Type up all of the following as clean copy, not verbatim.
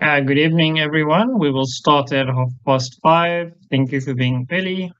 Good evening, everyone. We will start at 5:30. Thank you for being early.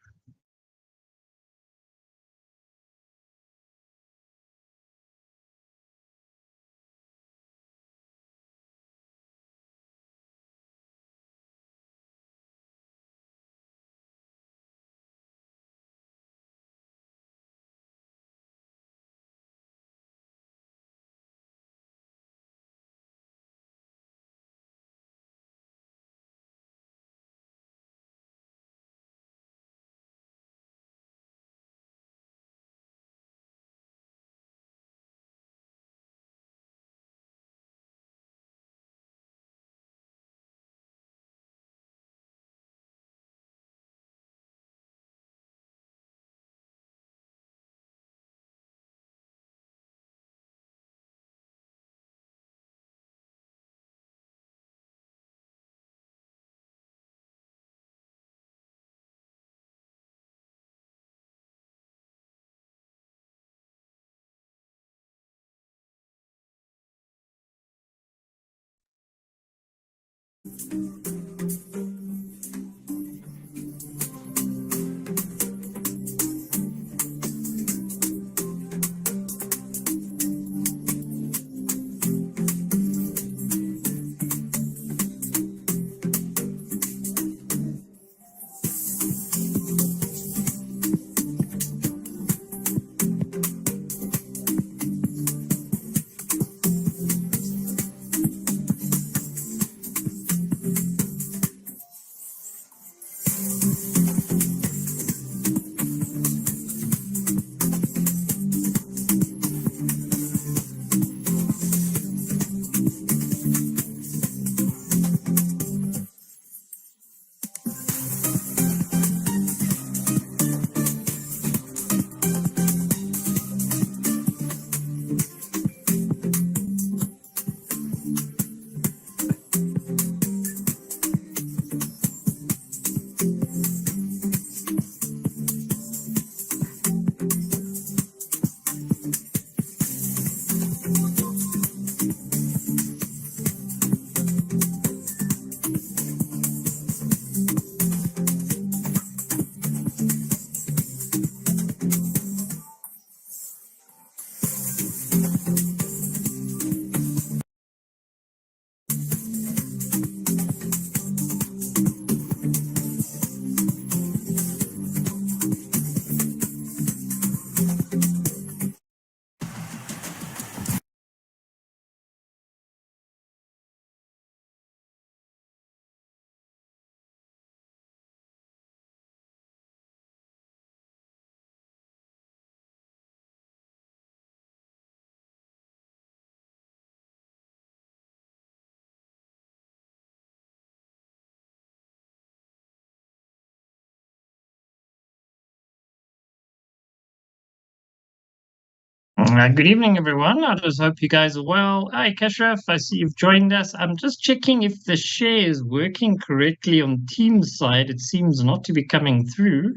Good evening, everyone. I just hope you guys are well. Hi, Kashraf. I see you've joined us. I'm just checking if the share is working correctly on Teams side. It seems not to be coming through.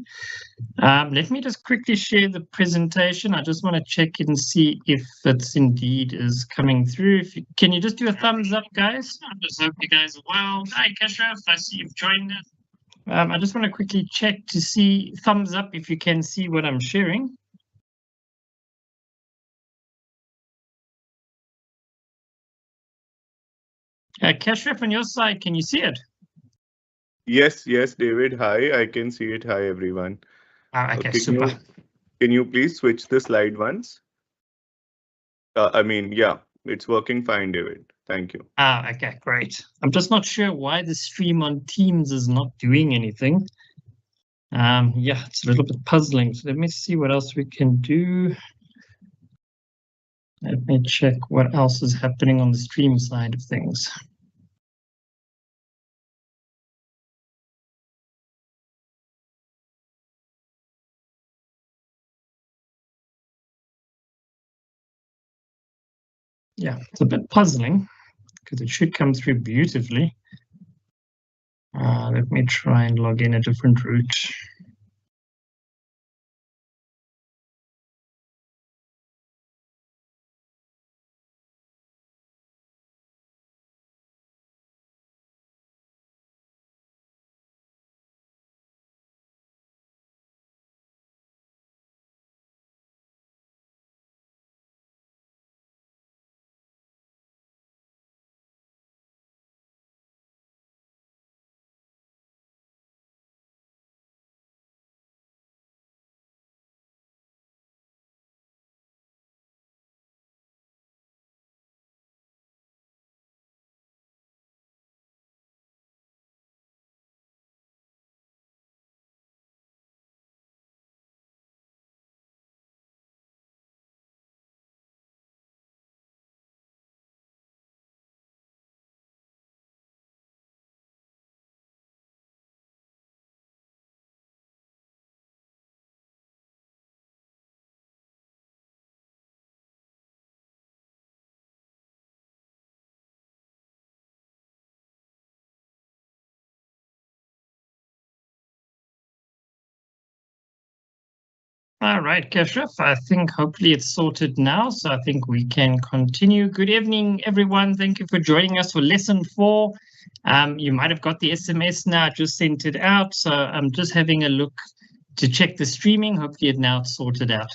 Let me just quickly share the presentation. I just want to check and see if it's indeed is coming through. Can you just do a thumbs up, guys? I just hope you guys are well. Hi, Kashraf. I see you've joined us. I just want to quickly check to see thumbs up if you can see what I'm sharing. Kashraf, on your side, can you see it? Yes, David. Hi, I can see it. Hi, everyone. Okay, Can super. you please switch the slide once? Yeah, it's working fine, David. Thank you. Okay, great. I'm just not sure why the stream on Teams is not doing anything. Yeah, it's a little bit puzzling. So let me see what else we can do. Let me check what else is happening on the stream side of things. Yeah, it's a bit puzzling because it should come through beautifully. Let me try and log in a different route. All right, Kashraf, I think hopefully it's sorted now, so I think we can continue. Good evening, everyone. Thank you for joining us for lesson 4. You might have got the SMS now, I just sent it out, so I'm just having a look to check the streaming. Hopefully it now it's sorted out.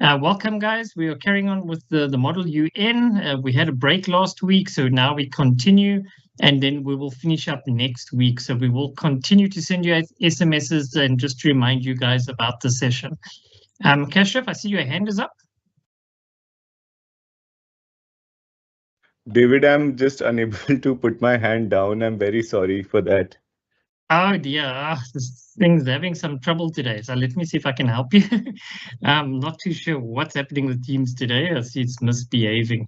Welcome, guys. We are carrying on with the Model UN. We had a break last week, so now we continue, and then we will finish up next week. So we will continue to send you SMSs and just to remind you guys about the session. Kashraf, I see your hand is up. David, I'm just unable to put my hand down. I'm very sorry for that. Oh dear, this thing's having some trouble today. So let me see if I can help you. I'm not too sure what's happening with Teams today. I see it's misbehaving.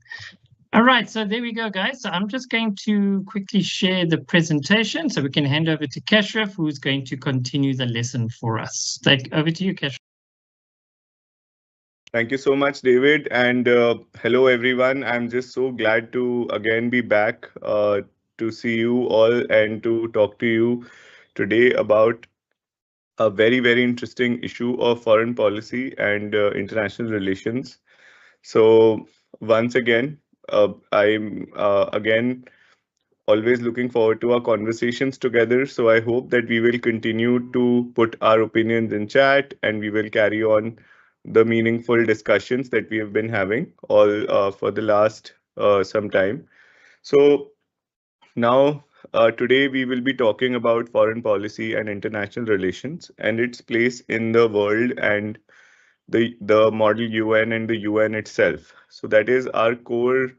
All right, so there we go, guys. So I'm just going to quickly share the presentation so we can hand over to Kashraf, who's going to continue the lesson for us. Over to you, Kashraf. Thank you so much, David. And hello, everyone. I'm just so glad to again be back to see you all and to talk to you today about a very, very interesting issue of foreign policy and international relations. So, once again, I'm again always looking forward to our conversations together. So, I hope that we will continue to put our opinions in chat and we will carry on the meaningful discussions that we have been having all for the last some time. So, now, today we will be talking about foreign policy and international relations and its place in the world and the model UN and the UN itself. So that is our core,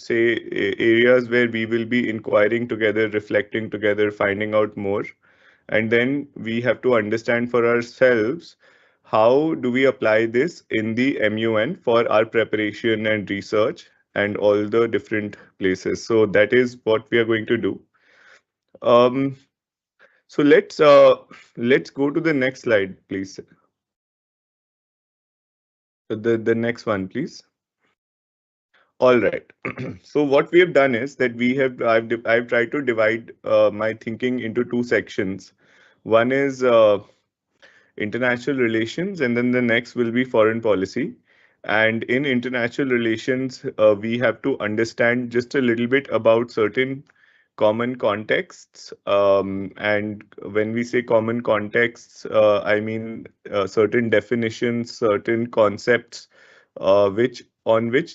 areas where we will be inquiring together, reflecting together, finding out more. And then we have to understand for ourselves how do we apply this in the MUN for our preparation and research and all the different places. So that is what we are going to do. Um, so let's go to the next slide, please. The next one, please. All right. So what we have done is that I've tried to divide my thinking into two sections. One is international relations, and then the next will be foreign policy. And in international relations, we have to understand just a little bit about certain common contexts. And when we say common contexts, I mean certain definitions, certain concepts, which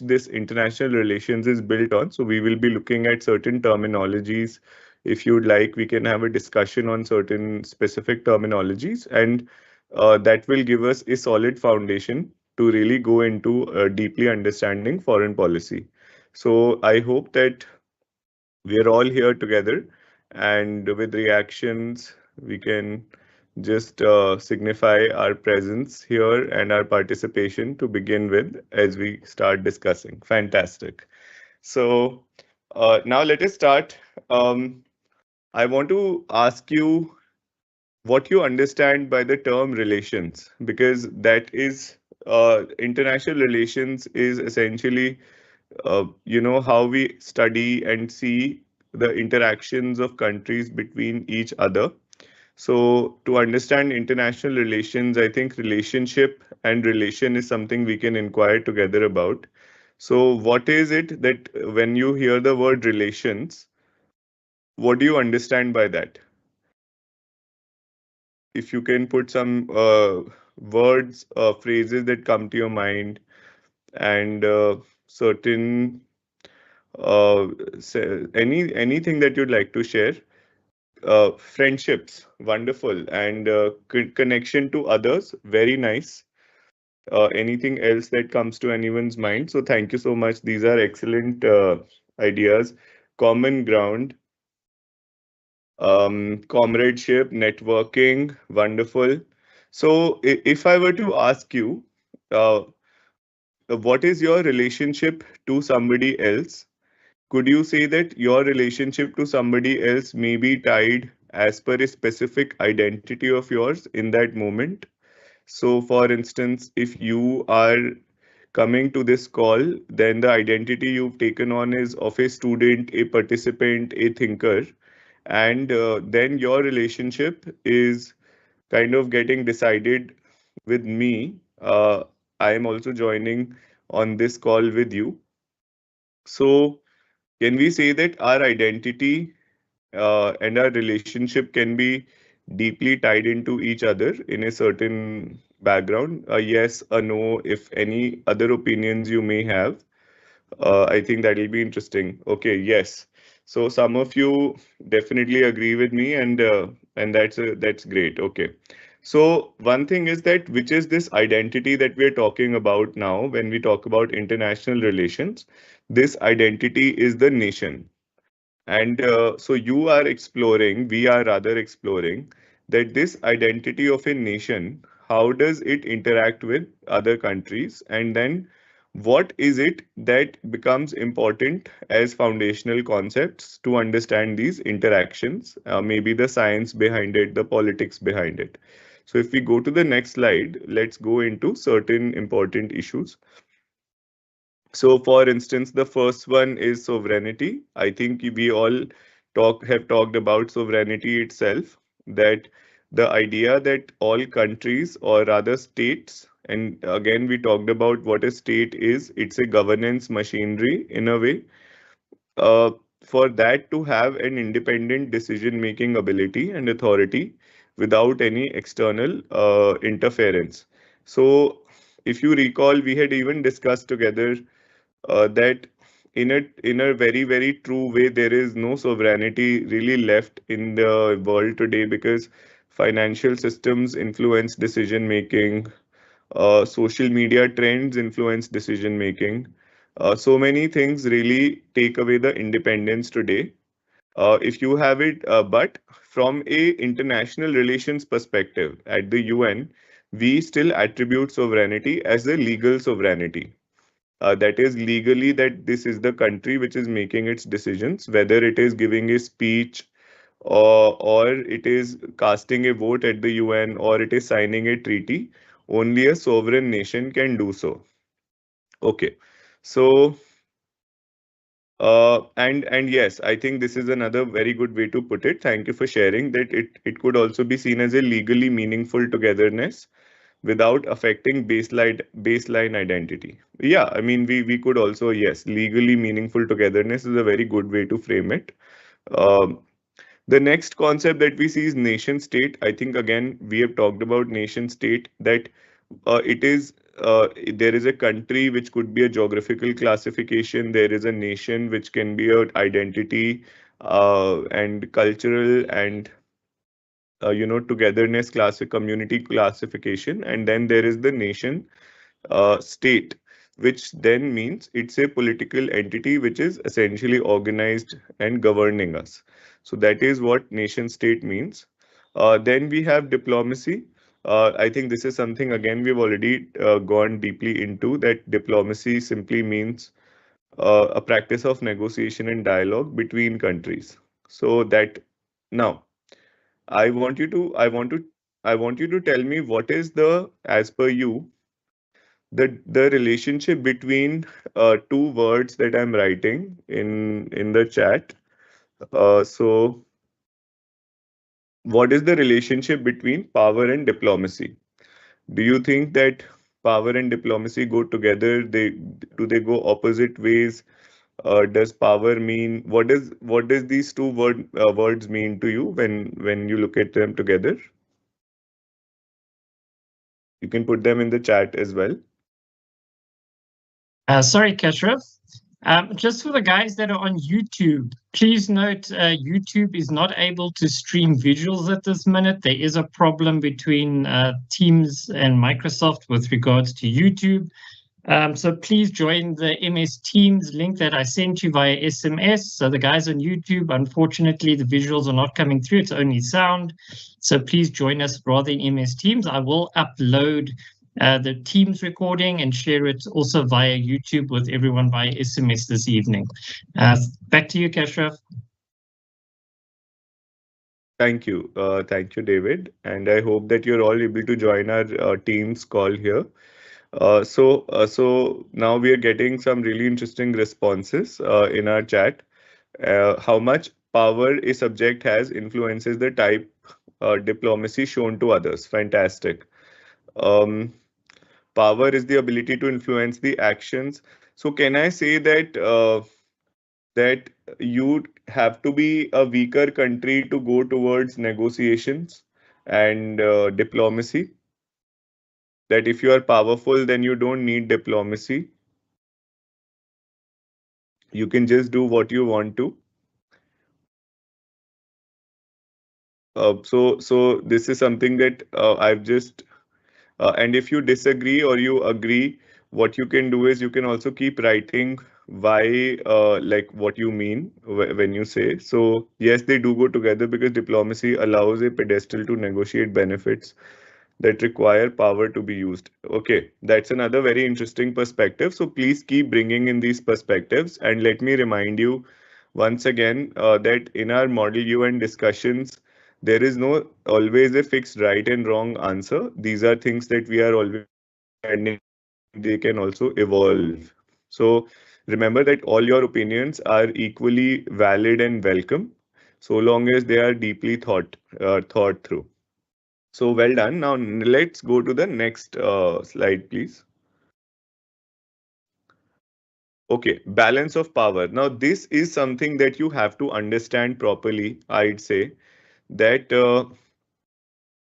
this international relations is built on. So we will be looking at certain terminologies. If you'd like, we can have a discussion on certain specific terminologies, and that will give us a solid foundation to really go into deeply understanding foreign policy. So I hope that we are all here together, and with reactions, we can just signify our presence here and our participation to begin with as we start discussing. Fantastic. So now let us start. I want to ask you what you understand by the term relations, because that is international relations is essentially how we study and see the interactions of countries between each other. So to understand international relations, I think relationship and relation is something we can inquire together about. So what is it that when you hear the word relations, what do you understand by that? If you can put some words, phrases that come to your mind, and certain anything that you'd like to share. Friendships, wonderful, and connection to others, very nice. Anything else that comes to anyone's mind? So thank you so much. These are excellent ideas. Common ground, comradeship, networking, wonderful. So if I were to ask you, uh, what is your relationship to somebody else? Could you say that your relationship to somebody else may be tied as per a specific identity of yours in that moment? So, for instance, if you are coming to this call, then the identity you've taken on is of a student, a participant, a thinker, and then your relationship is kind of getting decided with me. I am also joining on this call with you. So, can we say that our identity and our relationship can be deeply tied into each other in a certain background? A yes, a no, if any other opinions you may have. I think that will be interesting. Okay, yes. So some of you definitely agree with me, and that's great. Okay. So one thing is that which is this identity that we're talking about now when we talk about international relations. This identity is the nation. And so you are exploring, we are rather exploring that this identity of a nation, how does it interact with other countries? And then what is it that becomes important as foundational concepts to understand these interactions? Maybe the science behind it, the politics behind it. So if we go to the next slide, let's go into certain important issues. So, for instance, the first one is sovereignty. I think we all have talked about sovereignty itself, that the idea that all countries, or rather states, and again we talked about what a state is. It's a governance machinery in a way. Uh, for that to have an independent decision-making ability and authority without any external interference. So, if you recall, we had even discussed together that in a very true way there is no sovereignty really left in the world today, because financial systems influence decision making, social media trends influence decision making, so many things really take away the independence today, if you have it, but from a international relations perspective at the UN, we still attribute sovereignty as a legal sovereignty. That is legally that this is the country which is making its decisions, whether it is giving a speech, or it is casting a vote at the UN, or it is signing a treaty. Only a sovereign nation can do so. Okay, so and yes, I think this is another very good way to put it. Thank you for sharing that it could also be seen as a legally meaningful togetherness without affecting baseline identity. Yeah, I mean we could also, yes, legally meaningful togetherness is a very good way to frame it. Um, the next concept that we see is nation state. I think again we have talked about nation state, that it is there is a country which could be a geographical classification. There is a nation which can be an identity and cultural and togetherness classic community classification. And then there is the nation state, which then means it's a political entity which is essentially organized and governing us. So that is what nation state means. Then we have diplomacy. I think this is something again we've already gone deeply into, that diplomacy simply means a practice of negotiation and dialogue between countries. So that now I want you to I want to I want you to tell me what is the, as per you, the relationship between two words that I'm writing in the chat. So what is the relationship between power and diplomacy? Do you think that power and diplomacy go together? Do they go opposite ways? Does power mean, what does these two words mean to you when you look at them together? You can put them in the chat as well. Sorry, Kashraf. Just for the guys that are on YouTube, please note YouTube is not able to stream visuals at this minute. There is a problem between Teams and Microsoft with regards to YouTube. So please join the MS Teams link that I sent you via SMS. So the guys on YouTube, unfortunately, the visuals are not coming through. It's only sound. So please join us rather in MS Teams. I will upload the Teams recording and share it also via YouTube with everyone via SMS this evening. Back to you, Kashraf. Thank you. Thank you, David. And I hope that you're all able to join our Teams call here. So now we are getting some really interesting responses in our chat. How much power a subject has influences the type diplomacy shown to others. Fantastic. Um, Power is the ability to influence the actions. So can I say that you have to be a weaker country to go towards negotiations and diplomacy? That if you are powerful, then you don't need diplomacy. You can just do what you want to. So this is something that I've just and if you disagree or you agree, what you can do is you can also keep writing why, like what you mean when you say. So yes, they do go together because diplomacy allows a pedestal to negotiate benefits that require power to be used. Okay, that's another very interesting perspective. So please keep bringing in these perspectives. And let me remind you once again that in our Model UN discussions, there is no always a fixed right and wrong answer. These are things that we are always understanding. They can also evolve. So remember that all your opinions are equally valid and welcome, so long as they are deeply thought through. So well done. Now let's go to the next slide, please. Okay, balance of power. Now this is something that you have to understand properly. I'd say that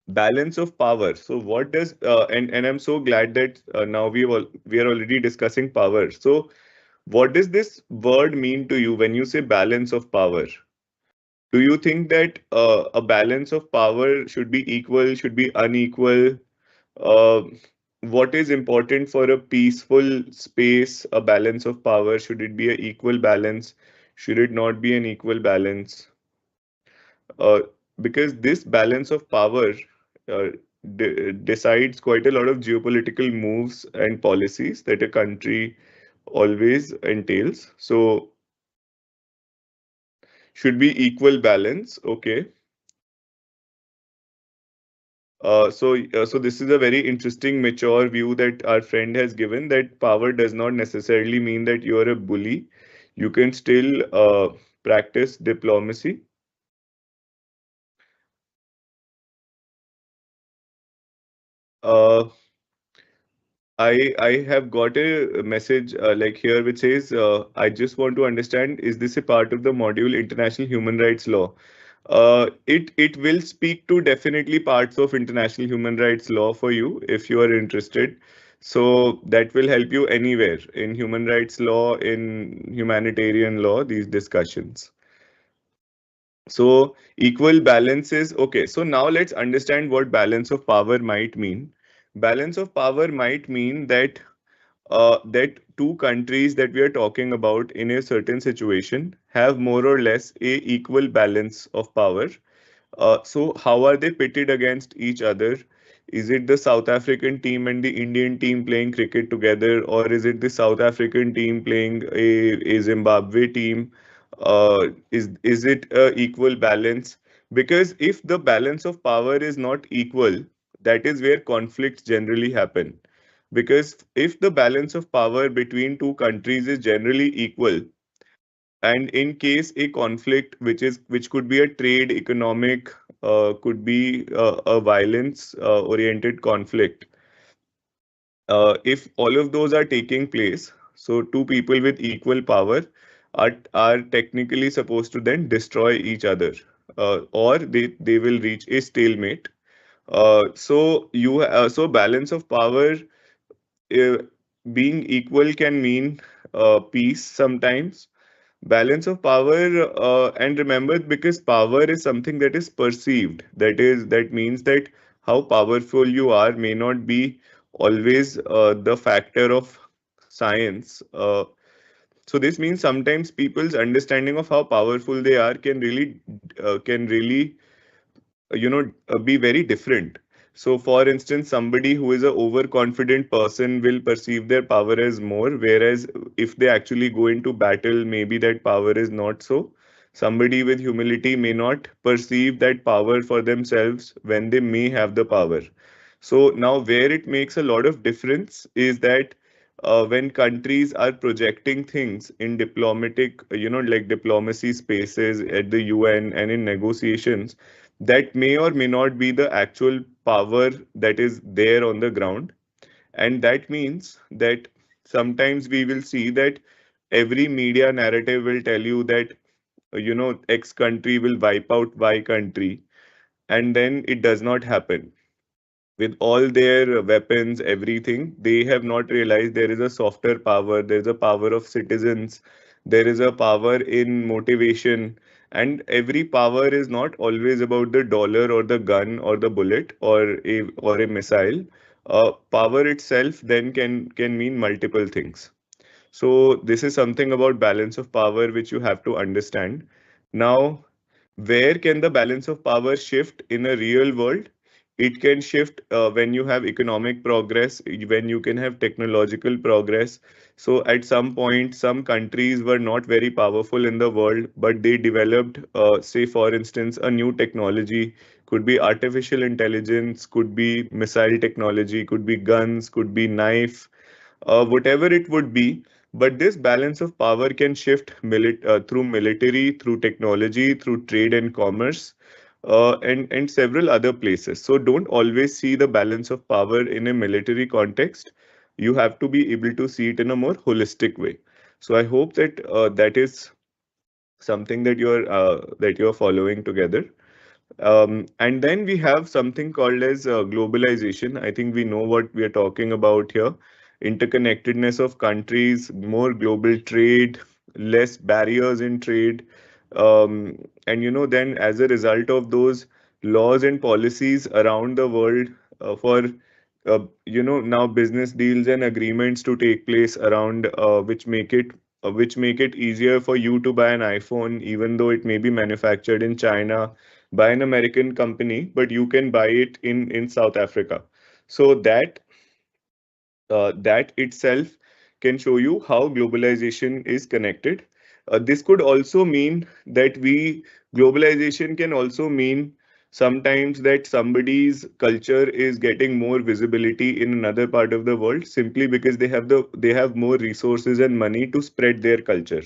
balance of power. So what does and I'm so glad that now we are already discussing power. So what does this word mean to you when you say balance of power? Do you think that a balance of power should be equal, should be unequal? Uh, what is important for a peaceful space, a balance of power? Should it be an equal balance? Should it not be an equal balance? Uh, because this balance of power uh, decides quite a lot of geopolitical moves and policies that a country always entails. So, should be equal balance. Okay. So this is a very interesting, mature view that our friend has given, that power does not necessarily mean that you are a bully. You can still practice diplomacy. Uh, I have got a message like here which says, I just want to understand, is this a part of the module International Human Rights Law? It will speak to definitely parts of international human rights law for you if you are interested. So that will help you anywhere in human rights law, in humanitarian law, these discussions. So equal balance is okay. So now let's understand what balance of power might mean. Balance of power might mean that two countries that we are talking about in a certain situation have more or less a equal balance of power. So how are they pitted against each other? Is it the South African team and the Indian team playing cricket together, or is it the South African team playing a Zimbabwe team? Is it a equal balance? Because if the balance of power is not equal, that is where conflicts generally happen. Because if the balance of power between two countries is generally equal, and in case a conflict which could be a trade, economic, could be a violence oriented conflict, if all of those are taking place, so two people with equal power are technically supposed to then destroy each other, or they will reach a stalemate. So balance of power, uh, being equal can mean peace sometimes. Balance of power, and remember, because power is something that is perceived, that means that how powerful you are may not be always the factor of science. So this means sometimes people's understanding of how powerful they are can really be very different. So for instance, somebody who is a overconfident person will perceive their power as more, whereas if they actually go into battle, maybe that power is not so. Somebody with humility may not perceive that power for themselves when they may have the power. So now where it makes a lot of difference is that when countries are projecting things in diplomatic, like diplomacy spaces at the UN and in negotiations, that may or may not be the actual power that is there on the ground. And that means that sometimes we will see that every media narrative will tell you that, X country will wipe out Y country, and then it does not happen. With all their weapons, everything, they have not realized there is a softer power, there is a power of citizens, there is a power in motivation, and every power is not always about the dollar or the gun or the bullet or a missile. Power itself then can mean multiple things. So this is something about balance of power which you have to understand. Now, where can the balance of power shift in a real world? It can shift when you have economic progress, when you can have technological progress. So at some point, some countries were not very powerful in the world, but they developed, say for instance, a new technology. Could be artificial intelligence, could be missile technology, could be guns, could be knife, whatever it would be. But this balance of power can shift through military, through technology, through trade and commerce, and several other places. So don't always see the balance of power in a military context. You have to be able to see it in a more holistic way. So I hope that that is something that you're following together. And then we have something called as globalization. I think we know what we are talking about here. Interconnectedness of countries, more global trade, less barriers in trade. And then as a result of those laws and policies around the world, for now business deals and agreements to take place around, which make it easier for you to buy an iPhone, even though it may be manufactured in China by an American company, but you can buy it in South Africa. So that itself can show you how globalization is connected. This could also mean that globalization can also mean sometimes that somebody's culture is getting more visibility in another part of the world simply because they have more resources and money to spread their culture.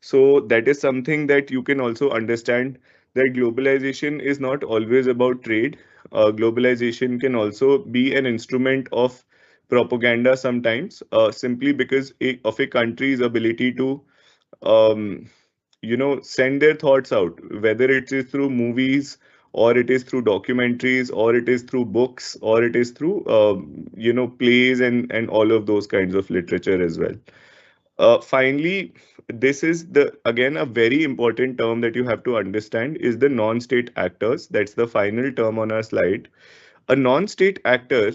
So that is something that you can also understand, that globalization is not always about trade. Globalization can also be an instrument of propaganda sometimes, simply because of a country's ability to um, send their thoughts out, whether it is through movies, or it is through documentaries, or it is through books, or it is through plays and all of those kinds of literature as well. Finally, this is the again a very important term that you have to understand is the non-state actors. That's the final term on our slide. A non-state actor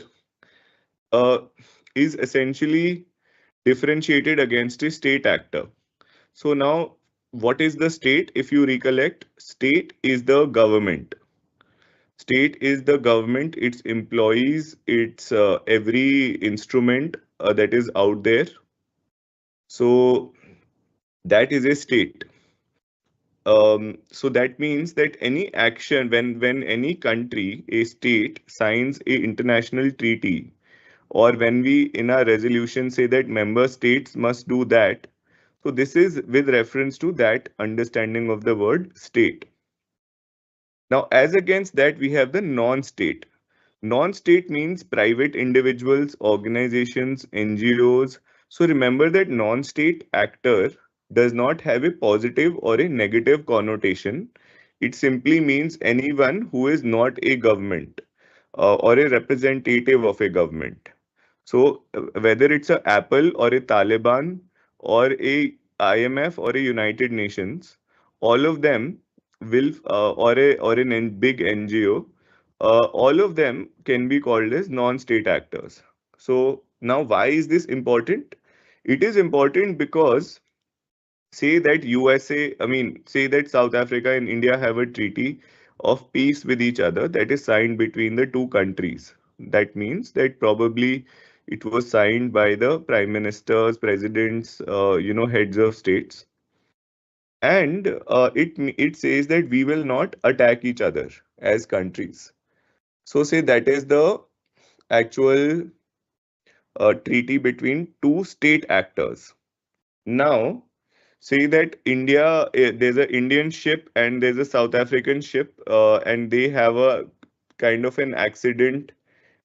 uh, is essentially differentiated against a state actor. So now, what is the state? If you recollect, state is the government. State is the government, its employees, its every instrument that is out there. So that is a state. So that means that any action, when any country, a state signs a international treaty, or when we in our resolution say that member states must do that, so this is with reference to that understanding of the word state. Now, as against that, we have the non-state. Non-state means private individuals, organizations, NGOs. So remember that non-state actor does not have a positive or a negative connotation. It simply means anyone who is not a government or a representative of a government. So whether it's a Apple or a Taliban or a IMF or a United Nations, all of them will or big NGO, all of them can be called as non-state actors. So now why is this important? It is important because say that say that South Africa and India have a treaty of peace with each other that is signed between the two countries. That means that probably it was signed by the prime ministers, presidents, heads of states. And it says that we will not attack each other as countries. So say that is the actual treaty between two state actors. Now, say that there's an Indian ship and there's a South African ship, and they have a kind of an accident,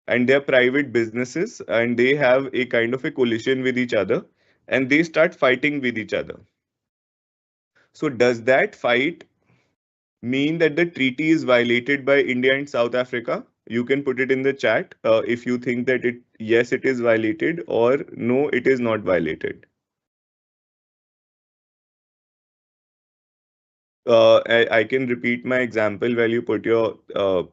and they're private businesses, and they have a kind of a collision with each other, and they start fighting with each other. So, does that fight mean that the treaty is violated by India and South Africa? You can put it in the chat if you think that yes, it is violated, or no, it is not violated. I can repeat my example while you put your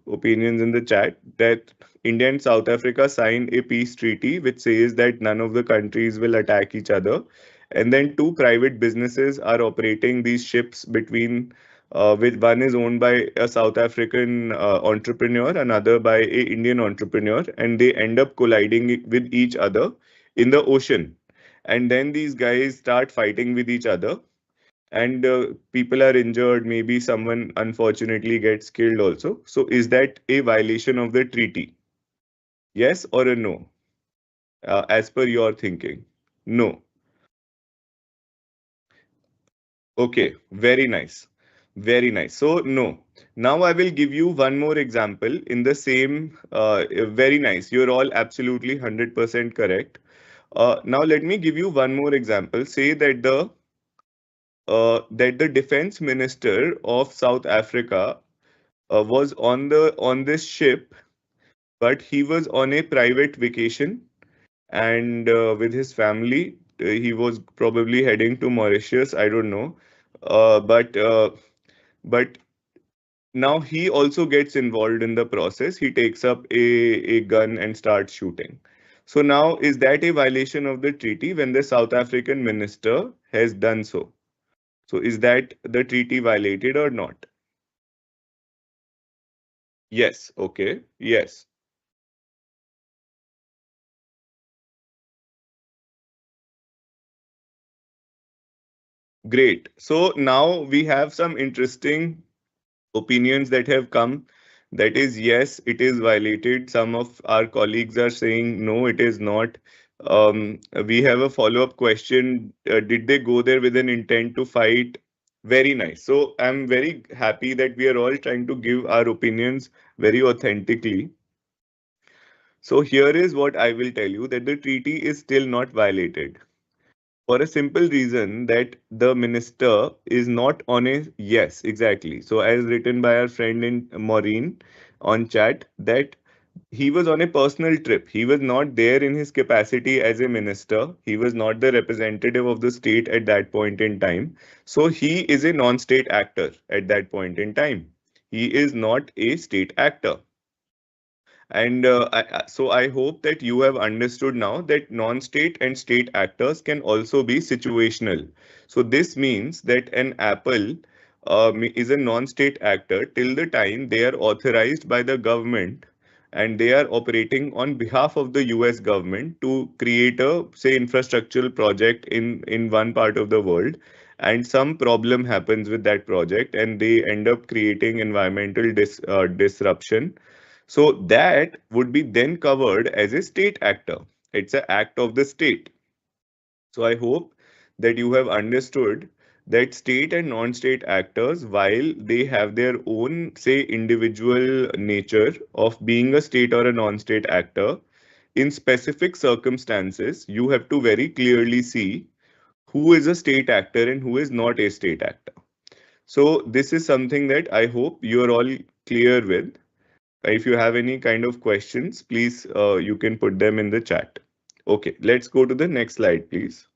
opinions in the chat, that India and South Africa signed a peace treaty which says that none of the countries will attack each other. And then two private businesses are operating these ships between, with one is owned by a South African entrepreneur, another by a Indian entrepreneur, and they end up colliding with each other in the ocean. And then these guys start fighting with each other, and people are injured, maybe someone unfortunately gets killed also. So is that a violation of the treaty? Yes or a no? As per your thinking? No. Okay, very nice. Very nice. So no. Now I will give you one more example in the same, very nice. You're all absolutely 100% correct. Now let me give you one more example. Say that the defense minister of South Africa was on this ship, but he was on a private vacation, and with his family. He was probably heading to Mauritius. I don't know, but now he also gets involved in the process. He takes up a gun and starts shooting. So now, is that a violation of the treaty when the South African minister has done so? So is that the treaty violated or not? Yes. Okay. Yes. Great. So now we have some interesting opinions that have come. That is, yes, it is violated. Some of our colleagues are saying, no, it is not. We have a follow-up question. Did they go there with an intent to fight? Very nice. So I'm very happy that we are all trying to give our opinions very authentically. So here is what I will tell you, that the treaty is still not violated. For a simple reason that the minister is not on a, yes, exactly. So as written by our friend in Maureen on chat, that he was on a personal trip. He was not there in his capacity as a minister. He was not the representative of the state at that point in time. So he is a non-state actor at that point in time. He is not a state actor. And so I hope that you have understood now that non-state and state actors can also be situational. So this means that an Apple is a non-state actor till the time they are authorized by the government and they are operating on behalf of the US government to create a, say, infrastructural project in one part of the world. And some problem happens with that project and they end up creating environmental disruption, so that would be then covered as a state actor. It's an act of the state. So I hope that you have understood that state and non-state actors, while they have their own, say, individual nature of being a state or a non-state actor, in specific circumstances, you have to very clearly see who is a state actor and who is not a state actor. So this is something that I hope you are all clear with. If you have any kind of questions, please, you can put them in the chat. Okay, let's go to the next slide, please.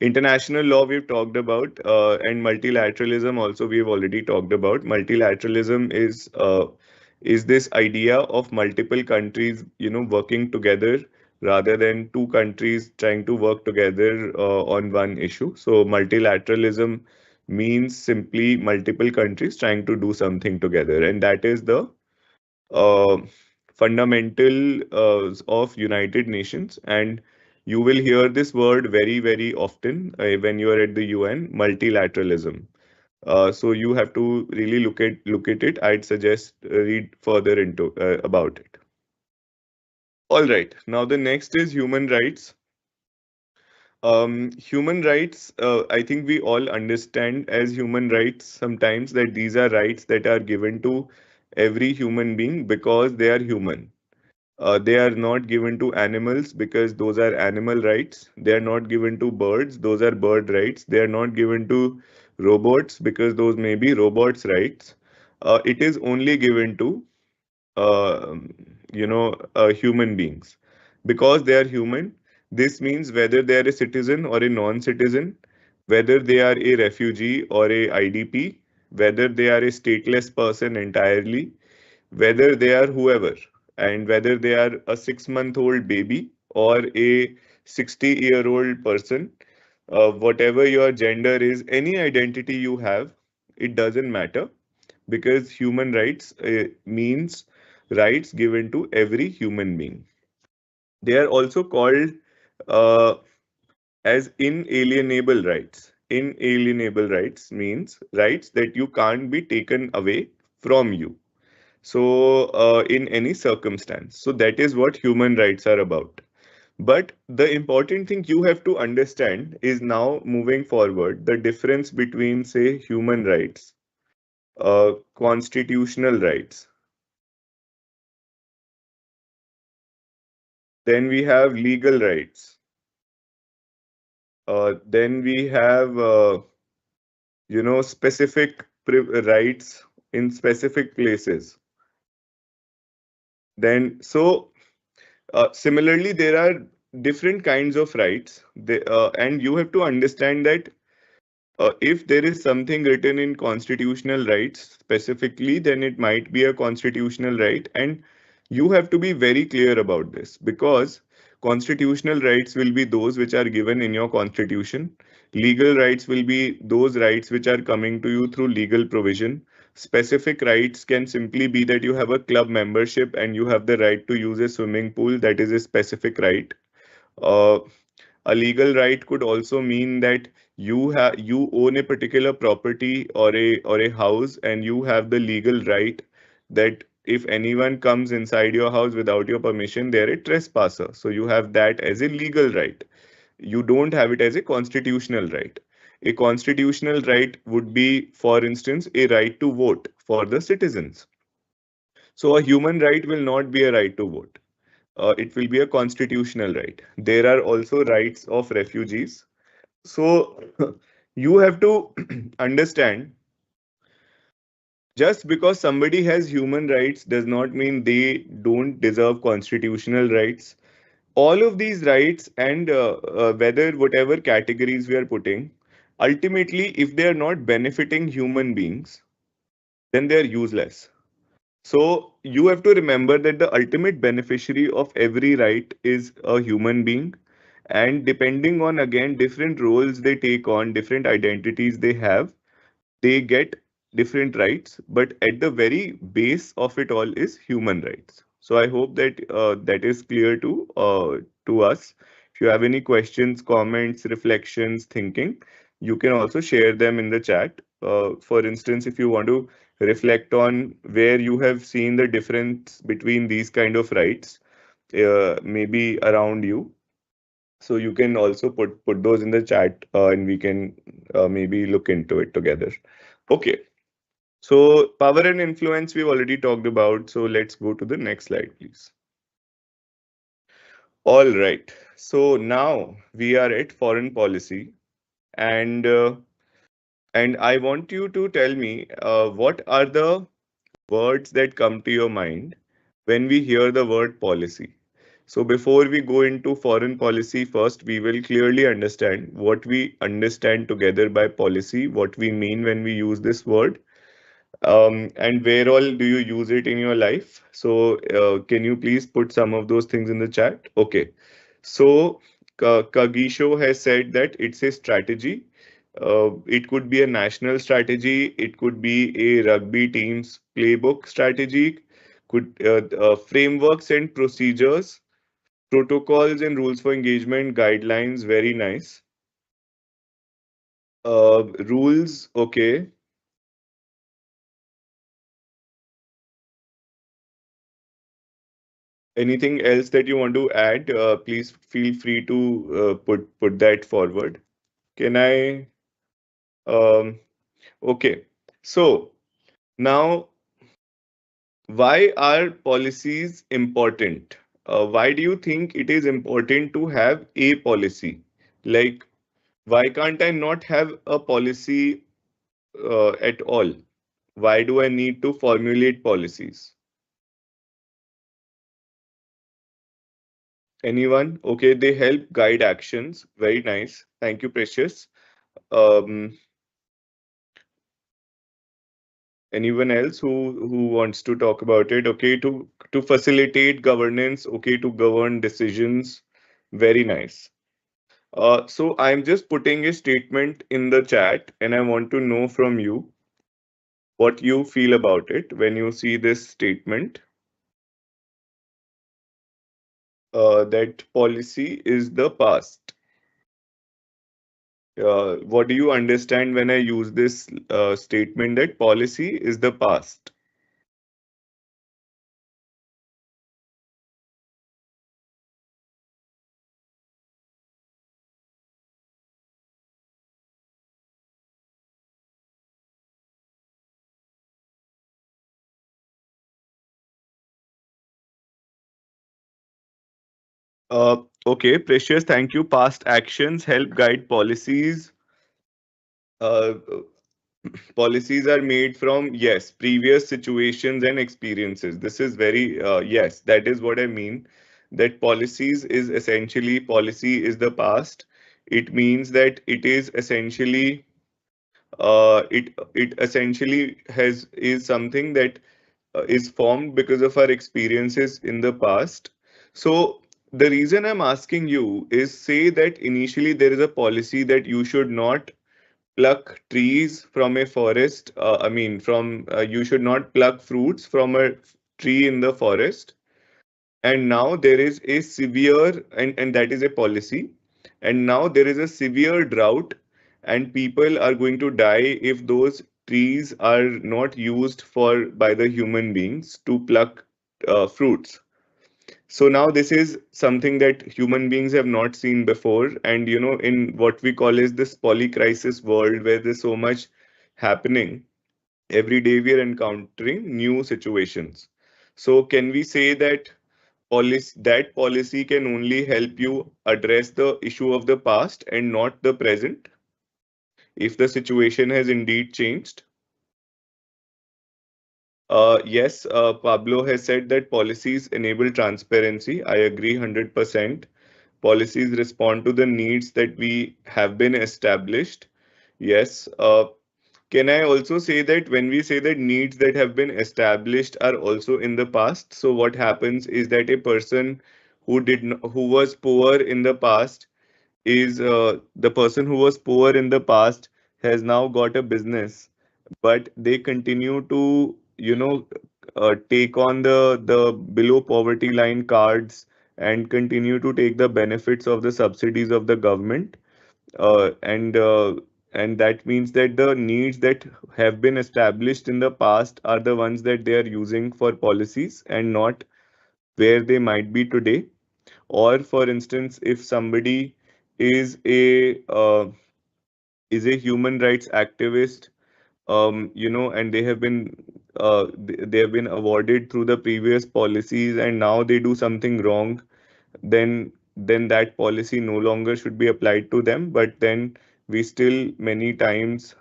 International law we've talked about, and multilateralism also we've already talked about. Multilateralism is this idea of multiple countries, working together rather than two countries trying to work together on one issue. So multilateralism means simply multiple countries trying to do something together, and that is the uh, fundamental of United Nations. And you will hear this word very, very often when you are at the UN, multilateralism. So you have to really look at it. I'd suggest read further into about it. All right. Now the next is human rights. Human rights, I think we all understand as human rights sometimes that these are rights that are given to every human being because they are human. They are not given to animals because those are animal rights. They are not given to birds, those are bird rights. They are not given to robots because those may be robots' rights. It is only given to uh, human beings. Because they are human, this means whether they are a citizen or a non-citizen, whether they are a refugee or a IDP, whether they are a stateless person entirely, whether they are whoever, and whether they are a 6-month-old baby or a 60-year-old person, whatever your gender is, any identity you have, it doesn't matter, because human rights means rights given to every human being. They are also called uh, as inalienable rights. Inalienable rights means rights that you can't be taken away from you. So, in any circumstance. So, that is what human rights are about. But the important thing you have to understand is now moving forward the difference between, say, human rights, constitutional rights. Then we have legal rights. Then we have, specific rights in specific places. Then, so similarly, there are different kinds of rights, and you have to understand that if there is something written in constitutional rights specifically, then it might be a constitutional right, and you have to be very clear about this because constitutional rights will be those which are given in your constitution. Legal rights will be those rights which are coming to you through legal provision. Specific rights can simply be that you have a club membership and you have the right to use a swimming pool. That is a specific right. Uh, a legal right could also mean that you own a particular property or a house and you have the legal right that if anyone comes inside your house without your permission, they're a trespasser. So you have that as a legal right. You don't have it as a constitutional right. A constitutional right would be, for instance, a right to vote for the citizens. So a human right will not be a right to vote. It will be a constitutional right. There are also rights of refugees. So you have to understand, just because somebody has human rights does not mean they don't deserve constitutional rights. All of these rights and whether whatever categories we are putting, ultimately, if they are not benefiting human beings, then they are useless. So you have to remember that the ultimate beneficiary of every right is a human being. And depending on, again, different roles they take on, different identities they have, they get different rights, but at the very base of it all is human rights. So I hope that that is clear to us. If you have any questions, comments, reflections, thinking, you can also share them in the chat. For instance, if you want to reflect on where you have seen the difference between these kind of rights, maybe around you, so you can also put those in the chat, and we can maybe look into it together. Okay. So power and influence we've already talked about. So let's go to the next slide, please. All right. So now we are at foreign policy, and I want you to tell me what are the words that come to your mind when we hear the word policy. So before we go into foreign policy, first we will clearly understand what we understand together by policy, what we mean when we use this word, and where all do you use it in your life. So can you please put some of those things in the chat? Okay. So Kagisho has said that it's a strategy. It could be a national strategy. It could be a rugby team's playbook strategy. Could frameworks and procedures, protocols and rules for engagement, guidelines. Very nice. Rules. Okay. Anything else that you want to add? Please feel free to put that forward. Can I? Okay. So now, why are policies important? Why do you think it is important to have a policy? Like, why can't I not have a policy at all? Why do I need to formulate policies? Anyone? Okay, they help guide actions. Very nice. Thank you, Precious. Um, anyone else who wants to talk about it? Okay, to facilitate governance. Okay, to govern decisions. Very nice. So I'm just putting a statement in the chat, and I want to know from you what you feel about it when you see this statement. That policy is the past. What do you understand when I use this statement that policy is the past? Okay, Precious, thank you. Past actions help guide policies. Uh, Policies are made from, yes, previous situations and experiences. This is very, yes, that is what I mean. That policies is essentially, policy is the past. It means that it is essentially, it essentially has is something that is formed because of our experiences in the past. So the reason I'm asking you is, say that initially there is a policy that you should not pluck trees from a forest. I mean, from you should not pluck fruits from a tree in the forest. And now there is a severe, and that is a policy. And now there is a severe drought, and people are going to die if those trees are not used for by the human beings to pluck fruits. So now this is something that human beings have not seen before, and in what we call is this polycrisis world where there's so much happening every day, we are encountering new situations. So can we say that policy can only help you address the issue of the past and not the present if the situation has indeed changed? Yes, Pablo has said that policies enable transparency. I agree 100%. Policies respond to the needs that we have been established. Yes. Can I also say that when we say that needs that have been established are also in the past, so what happens is that a person who was poor in the past is the person who was poor in the past has now got a business, but they continue to take on the below poverty line cards and continue to take the benefits of the subsidies of the government, uh, and uh, and that means that the needs that have been established in the past are the ones that they are using for policies and not where they might be today. Or for instance, if somebody is a human rights activist, and they have been awarded through the previous policies and now they do something wrong, then that policy no longer should be applied to them. But then we still many times,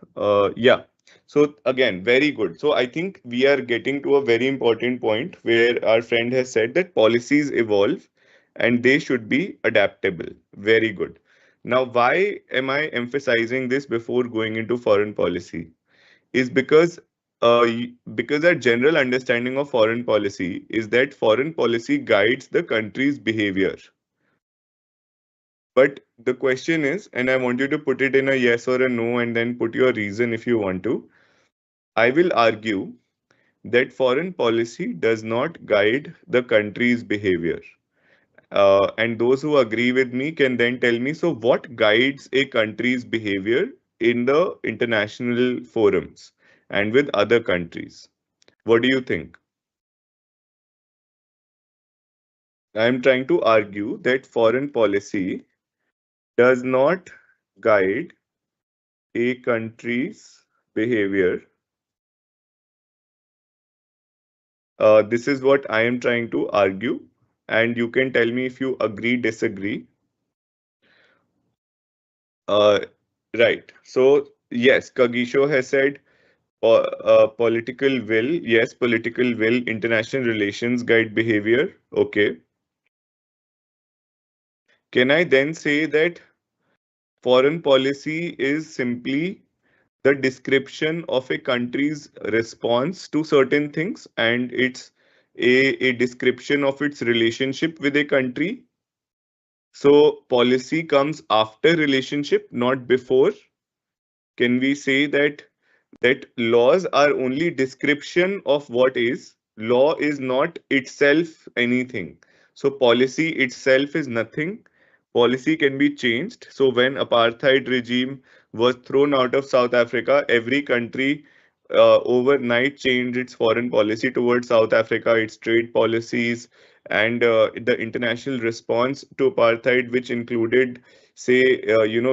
yeah. So again, very good. So I think we are getting to a very important point where our friend has said that policies evolve and they should be adaptable. Very good. Now, why am I emphasizing this before going into foreign policy? Is because our general understanding of foreign policy is that foreign policy guides the country's behavior. But the question is, and I want you to put it in a yes or a no and then put your reason if you want to. I will argue that foreign policy does not guide the country's behavior. And those who agree with me can then tell me, so what guides a country's behavior in the international forums and with other countries? What do you think? I'm trying to argue that foreign policy does not guide a country's behavior. This is what I am trying to argue, and you can tell me if you agree, disagree. Uh, right. So, yes, Kagisho has said political will. Yes, political will, international relations guide behavior. Okay. Can I then say that foreign policy is simply the description of a country's response to certain things and it's a description of its relationship with a country? So policy comes after relationship, not before. Can we say that laws are only description of what is? Law is not itself anything. So policy itself is nothing. Policy can be changed. So when apartheid regime was thrown out of South Africa, every country overnight changed its foreign policy towards South Africa, its trade policies, and the international response to apartheid, which included, say,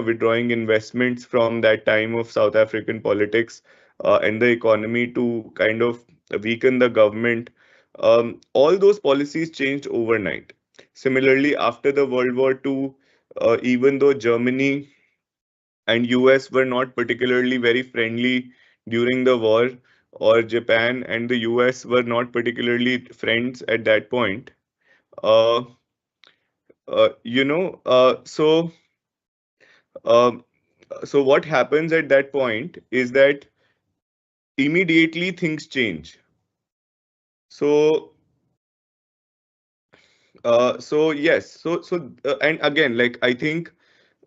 withdrawing investments from that time of South African politics and the economy to kind of weaken the government. All those policies changed overnight. Similarly, after the World War II, even though Germany and US were not particularly very friendly during the war, or Japan and the US were not particularly friends at that point. Uh, uh, you know, uh, so um, so what happens at that point is that immediately things change. So yes, and again, like I think,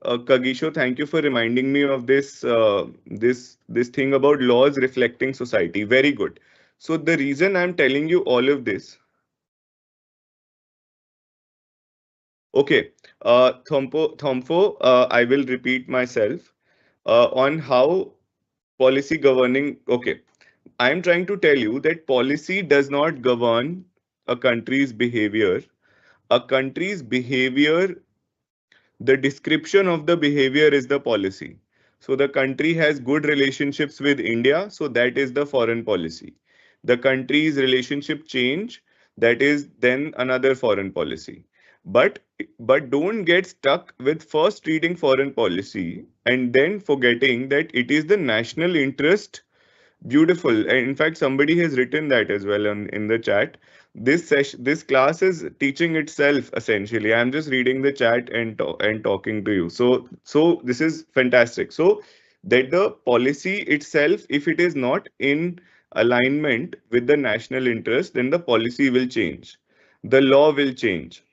Kagisho, thank you for reminding me of this thing about laws reflecting society. Very good. So the reason I'm telling you all of this, okay, Thompo, I will repeat myself on how Policy governing. Okay. I'm trying to tell you that policy does not govern a country's behavior. A country's behavior, the description of the behavior is the policy. So the country has good relationships with India, so that is the foreign policy. The country's relationship change, that is then another foreign policy. But but don't get stuck with first reading foreign policy and then forgetting that it is the national interest. Beautiful. And in fact, somebody has written that as well in the chat. This class is teaching itself essentially. I'm just reading the chat and talking to you. So this is fantastic. So that the policy itself, if it is not in alignment with the national interest, then the policy will change. The law will change.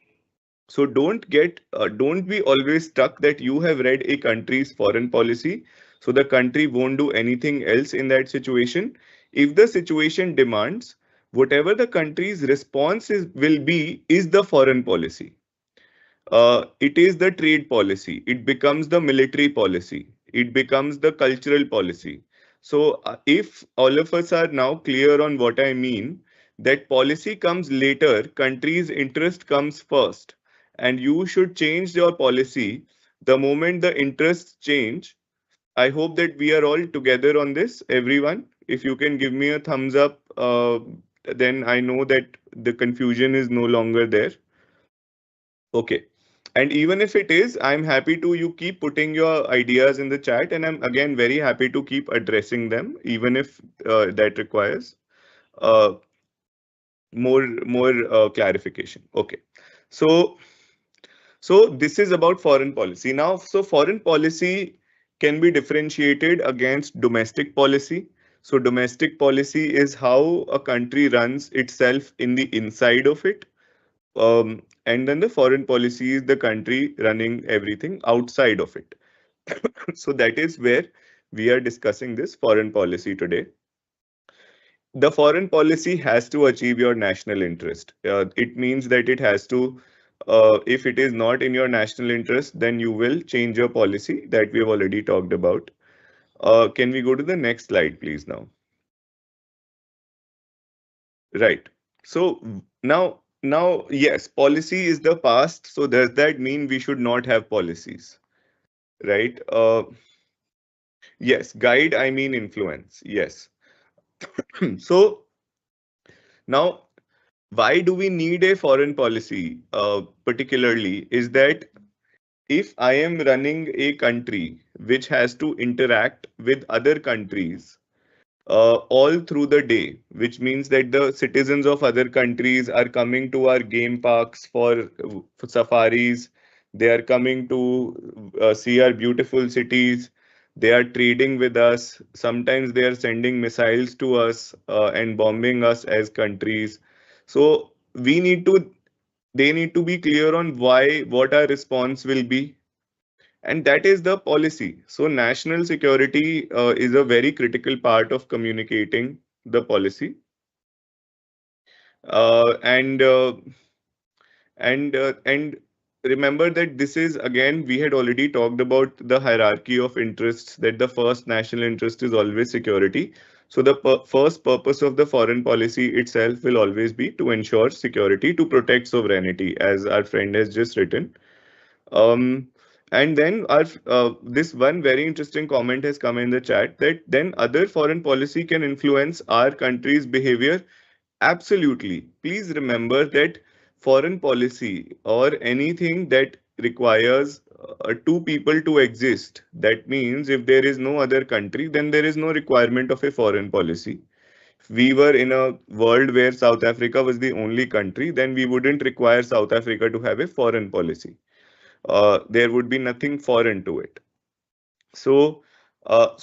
So don't be always stuck that you have read a country's foreign policy. So the country won't do anything else in that situation. If the situation demands, whatever the country's response will be is the foreign policy. It is the trade policy. It becomes the military policy. It becomes the cultural policy. So if all of us are now clear on what I mean, that policy comes later, country's interest comes first, and you should change your policy the moment the interests change. I hope that we are all together on this, everyone. If you can give me a thumbs up, then I know that the confusion is no longer there. Okay. And even if it is, I'm happy to you keep putting your ideas in the chat, and I'm again very happy to keep addressing them, even if that requires uh, more clarification. Okay. So so this is about foreign policy. Now, so foreign policy can be differentiated against domestic policy. So domestic policy is how a country runs itself in the inside of it. And then the foreign policy is the country running everything outside of it. So that is where we are discussing this foreign policy today. The foreign policy has to achieve your national interest. It means that it has to, if it is not in your national interest, then you will change your policy that we have already talked about. Can we go to the next slide, please, now? Right. So now, yes, policy is the past. So does that mean we should not have policies? Right. Yes, guide, I mean influence. Yes. So now, why do we need a foreign policy? Particularly, is that if I am running a country which has to interact with other countries all through the day, which means that the citizens of other countries are coming to our game parks for safaris. They are coming to see our beautiful cities. They are trading with us. Sometimes they are sending missiles to us and bombing us as countries. So they need to be clear on what our response will be, and that is the policy. So national security is a very critical part of communicating the policy. Uh, and uh, and remember that this is, again, we had already talked about the hierarchy of interests, that the first national interest is always security. So the first purpose of the foreign policy itself will always be to ensure security, to protect sovereignty, as our friend has just written. Um, and then this one very interesting comment has come in the chat, that then other foreign policy can influence our country's behavior. Absolutely. Please remember that foreign policy or anything that requires two people to exist, that means if there is no other country, then there is no requirement of a foreign policy. If we were in a world where South Africa was the only country, then we wouldn't require South Africa to have a foreign policy. There would be nothing foreign to it. So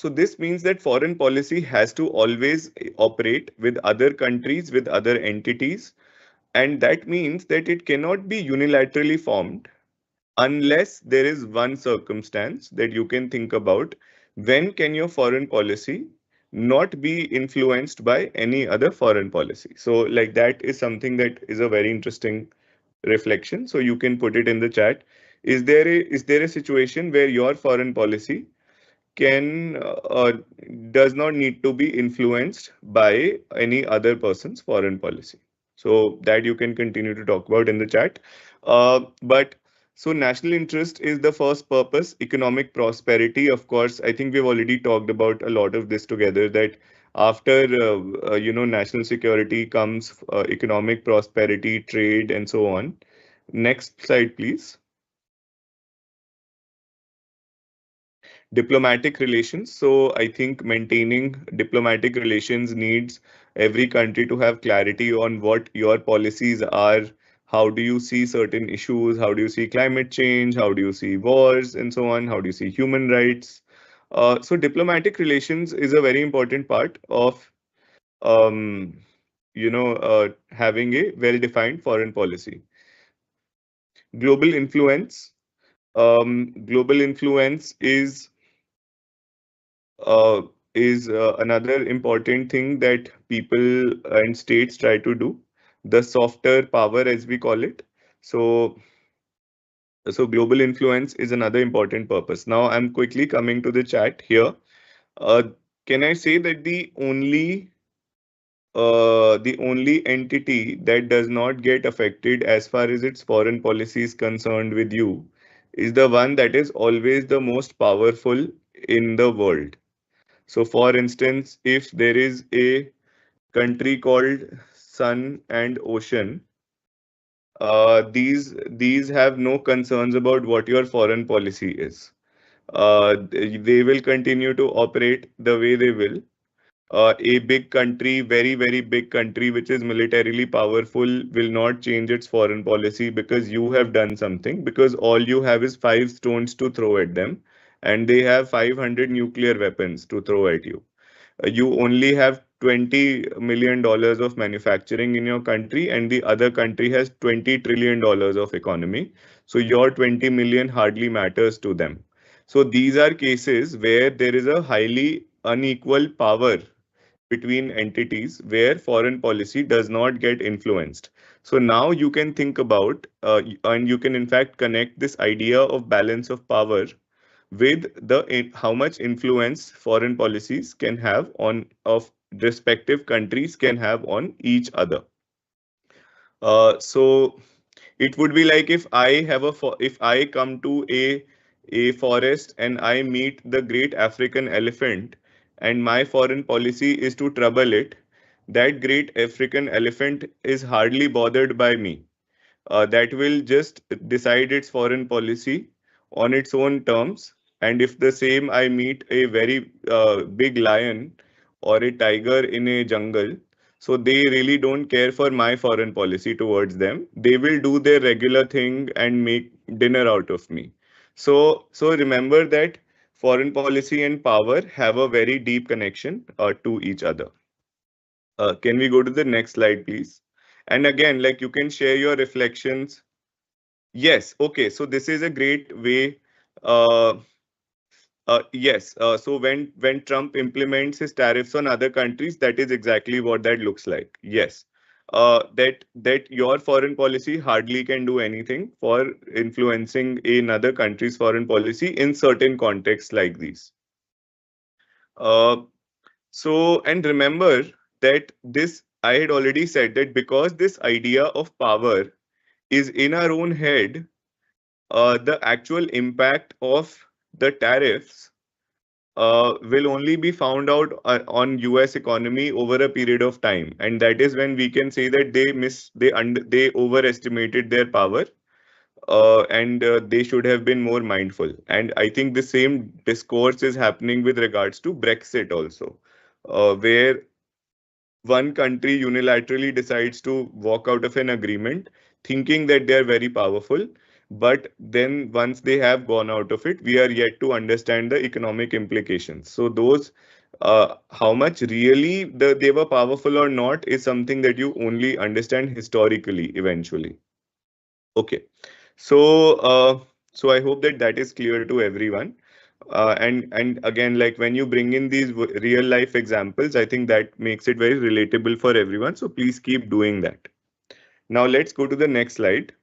this means that foreign policy has to always operate with other countries, with other entities, and that means that it cannot be unilaterally formed unless there is one circumstance that you can think about. When can your foreign policy not be influenced by any other foreign policy? So like that is something that is a very interesting reflection. So you can put it in the chat. Is there a situation where your foreign policy does not need to be influenced by any other person's foreign policy. So that you can continue to talk about in the chat. But so national interest is the first purpose, economic prosperity. Of course, I think we've already talked about a lot of this together, that after national security comes economic prosperity, trade, and so on. Next slide, please. Diplomatic relations. So I think maintaining diplomatic relations needs every country to have clarity on what your policies are. How do you see certain issues? How do you see climate change? How do you see wars and so on? How do you see human rights? So diplomatic relations is a very important part of um, having a well-defined foreign policy. Global influence. Global influence uh, is another important thing that people and states try to do. The softer power, as we call it. So global influence is another important purpose. Now I'm quickly coming to the chat here. Uh, can I say that the only entity that does not get affected as far as its foreign policy is concerned with you is the one that is always the most powerful in the world. So, for instance, if there is a country called Sun and Ocean, these have no concerns about what your foreign policy is. They will continue to operate the way they will. A big country, very, very big country, which is militarily powerful, will not change its foreign policy because you have done something, because all you have is 5 stones to throw at them, and they have 500 nuclear weapons to throw at you. You only have $20 million of manufacturing in your country, and the other country has $20 trillion of economy. So your 20 million hardly matters to them. So these are cases where there is a highly unequal power between entities where foreign policy does not get influenced. So now you can think about, and you can in fact connect this idea of balance of power with how much influence foreign policies can have on of respective countries can have on each other. So it would be like if if I come to a forest and I meet the great African elephant, and my foreign policy is to trouble it, that great African elephant is hardly bothered by me. That will just decide its foreign policy on its own terms. And if the same I meet a very big lion or a tiger in a jungle, so they really don't care for my foreign policy towards them. They will do their regular thing and make dinner out of me. So remember that foreign policy and power have a very deep connection to each other. Can we go to the next slide, please? And again, like, you can share your reflections. Yes. Okay. So this is a great way. Uh, yes. So when Trump implements his tariffs on other countries, that is exactly what that looks like. Yes. That your foreign policy hardly can do anything for influencing another country's foreign policy in certain contexts like these. Uh, and remember that this, I had already said that because this idea of power is in our own head, the actual impact of the tariffs will only be found out on US economy over a period of time, and that is when we can say that they overestimated their power, and they should have been more mindful. And I think the same discourse is happening with regards to Brexit also, where one country unilaterally decides to walk out of an agreement thinking that they are very powerful, but then once they have gone out of it, we are yet to understand the economic implications. So those, how much really they were powerful or not, is something that you only understand historically eventually. Okay. So I hope that that is clear to everyone. And again, like, when you bring in these real life examples, I think that makes it very relatable for everyone. So please keep doing that. Now let's go to the next slide.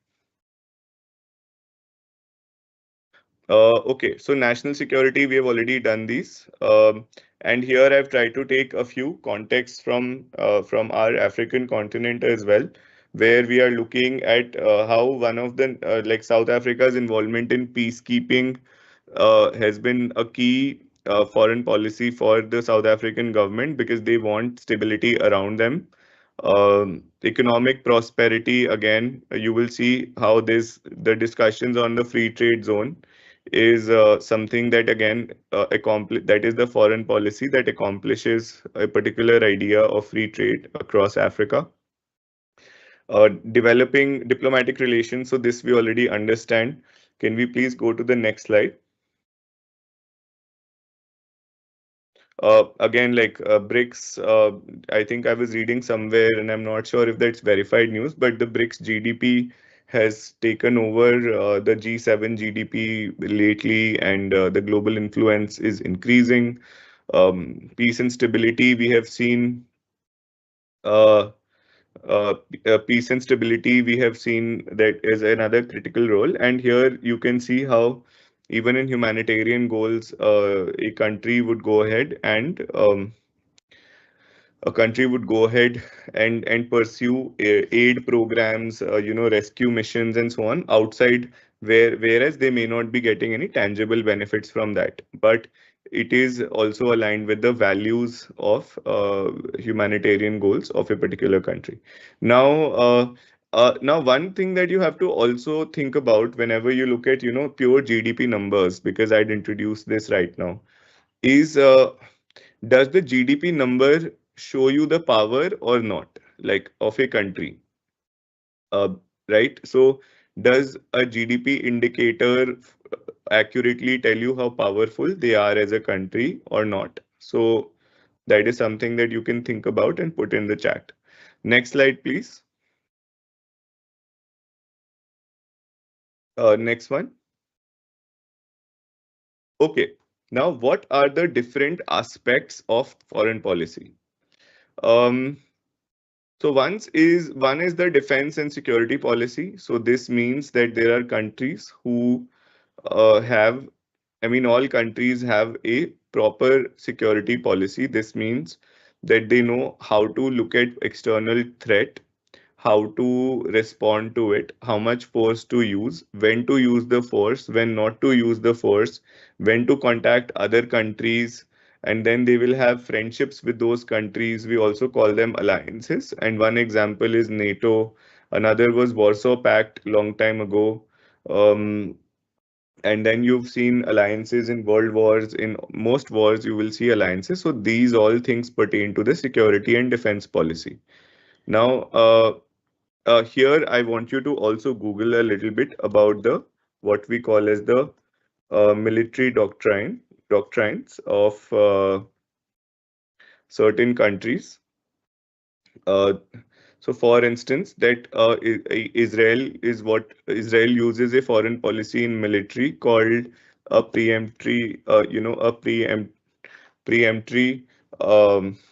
Okay, so national security, we have already done these. And here I've tried to take a few contexts from our African continent as well, where we are looking at how one of the like South Africa's involvement in peacekeeping has been a key foreign policy for the South African government because they want stability around them. Economic prosperity, again, you will see how this the discussions on the free trade zone is something that again that is the foreign policy that accomplishes a particular idea of free trade across Africa. Developing diplomatic relations, so this we already understand. Can we please go to the next slide? Again, like BRICS, I think I was reading somewhere, and I'm not sure if that's verified news, but the BRICS GDP has taken over the G7 GDP lately, and the global influence is increasing. Peace and stability, we have seen uh, peace and stability, we have seen that is another critical role. And here you can see how even in humanitarian goals, a country would go ahead and pursue aid programs, rescue missions and so on outside, whereas they may not be getting any tangible benefits from that, but it is also aligned with the values of humanitarian goals of a particular country. Now, one thing that you have to also think about whenever you look at, pure GDP numbers, because I'd introduce this right now, is does the GDP number show you the power or not, like of a country? Uh, right? So, does a GDP indicator accurately tell you how powerful they are as a country or not? So, that is something that you can think about and put in the chat. Next slide, please. Next one. Okay. Now, what are the different aspects of foreign policy? Um, So one is the defense and security policy. So this means that there are countries who have, I mean, all countries have a proper security policy. This means that they know how to look at external threat, how to respond to it, how much force to use, when to use the force, when not to use the force, when to contact other countries, and then they will have friendships with those countries. We also call them alliances. And one example is NATO. Another was Warsaw Pact long time ago. Um, and then you've seen alliances in world wars. In most wars, you will see alliances. So these all things pertain to the security and defense policy. Now, here I want you to also Google a little bit about the what we call as the military doctrines of certain countries. Uh, so, for instance, that Israel is what Israel uses a foreign policy in military called a preemptory, preemptory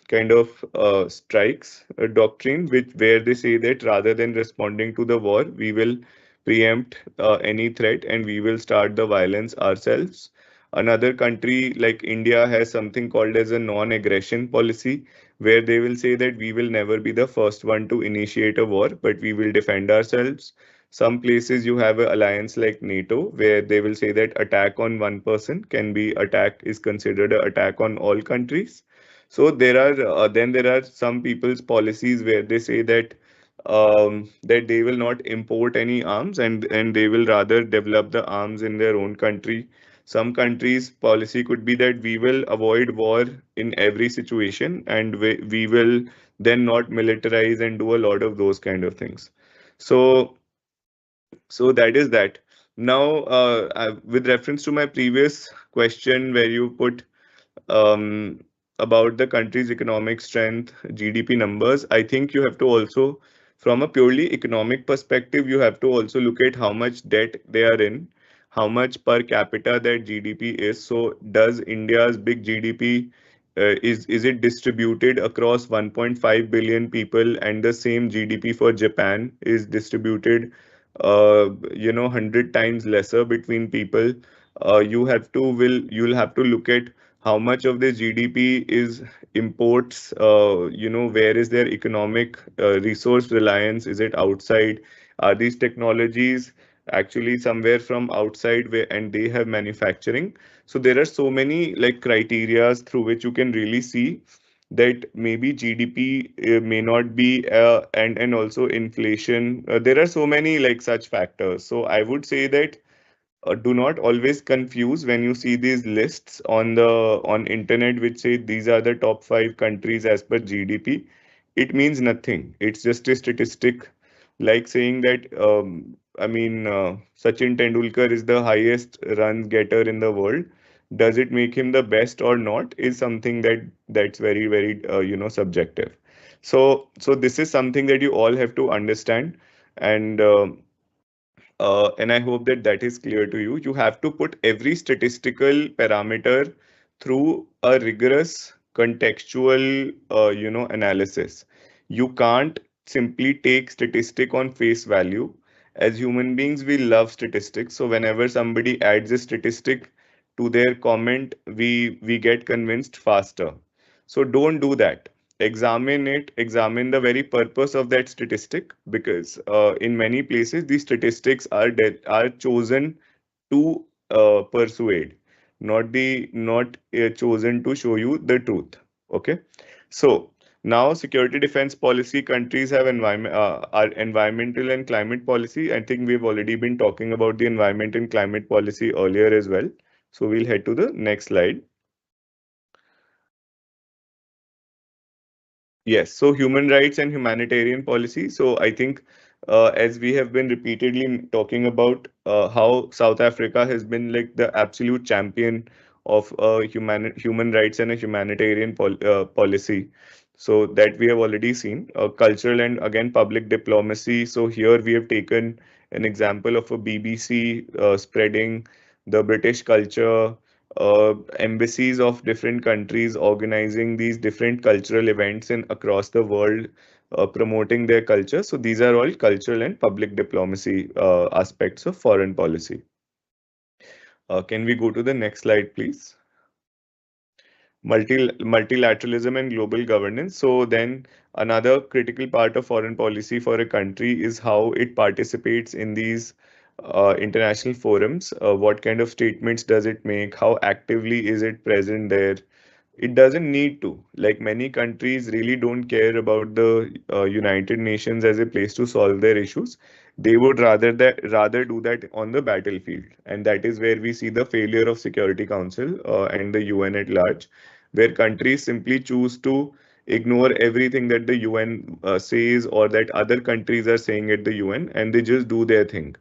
kind of strikes doctrine, which where they say that rather than responding to the war, we will preempt any threat and we will start the violence ourselves. Another country like India has something called as a non-aggression policy, where they will say that we will never be the first one to initiate a war, but we will defend ourselves. Some places you have an alliance like NATO, where they will say that attack on one person can be attack is considered an attack on all countries. So there are some people's policies where they say that they will not import any arms and they will rather develop the arms in their own country. Some countries' policy could be that we will avoid war in every situation and we will then not militarize and do a lot of those kind of things. So so that is that. Now, with reference to my previous question where you put um, about the country's economic strength, GDP numbers, I think you have to also, from a purely economic perspective, you have to also look at how much debt they are in, how much per capita that GDP is. So, does India's big GDP is it distributed across 1.5 billion people, and the same GDP for Japan is distributed 100 times lesser between people? you'll have to look at how much of the GDP is imports. Where is their economic resource reliance? Is it outside? Are these technologies actually somewhere from outside where and they have manufacturing? So there are so many like criterias through which you can really see that maybe GDP may not be and also inflation. There are so many like such factors. So I would say that do not always confuse when you see these lists on internet which say these are the top 5 countries as per GDP. It means nothing. It's just a statistic, like saying that Sachin Tendulkar is the highest runs getter in the world. Does it make him the best or not? Is something that's very very subjective. So this is something that you all have to understand, and and I hope that that is clear to you. You have to put every statistical parameter through a rigorous contextual, analysis. You can't simply take statistic on face value. As human beings, we love statistics. So whenever somebody adds a statistic to their comment, we get convinced faster. So don't do that. Examine it, examine the very purpose of that statistic, because in many places these statistics are chosen to persuade, not chosen to show you the truth. Okay, so now security defense policy, countries have are environmental and climate policy. I think we've already been talking about the environment and climate policy earlier as well. So we'll head to the next slide. Yes, so human rights and humanitarian policy. So I think, as we have been repeatedly talking about, how South Africa has been like the absolute champion of human rights and a humanitarian policy. So that we have already seen. Cultural and again public diplomacy. So here we have taken an example of a BBC spreading the British culture, embassies of different countries organizing these different cultural events in across the world, promoting their culture. So these are all cultural and public diplomacy aspects of foreign policy. Can we go to the next slide, please? Multilateralism and global governance. So then another critical part of foreign policy for a country is how it participates in these international forums. What kind of statements does it make? How actively is it present there? It doesn't need to. Like many countries really don't care about the United Nations as a place to solve their issues. They would rather do that on the battlefield, and that is where we see the failure of Security Council and the UN at large, where countries simply choose to ignore everything that the UN says or that other countries are saying at the UN, and they just do their thing.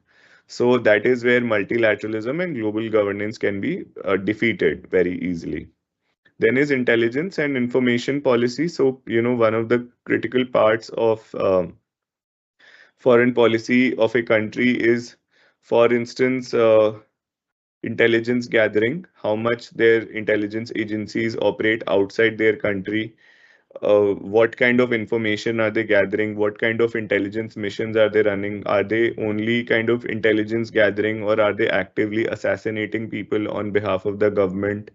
So that is where multilateralism and global governance can be defeated very easily. Then is intelligence and information policy. So, one of the critical parts of foreign policy of a country is, for instance, intelligence gathering, how much their intelligence agencies operate outside their country, what kind of information are they gathering, what kind of intelligence missions are they running, are they only kind of intelligence gathering, or are they actively assassinating people on behalf of the government,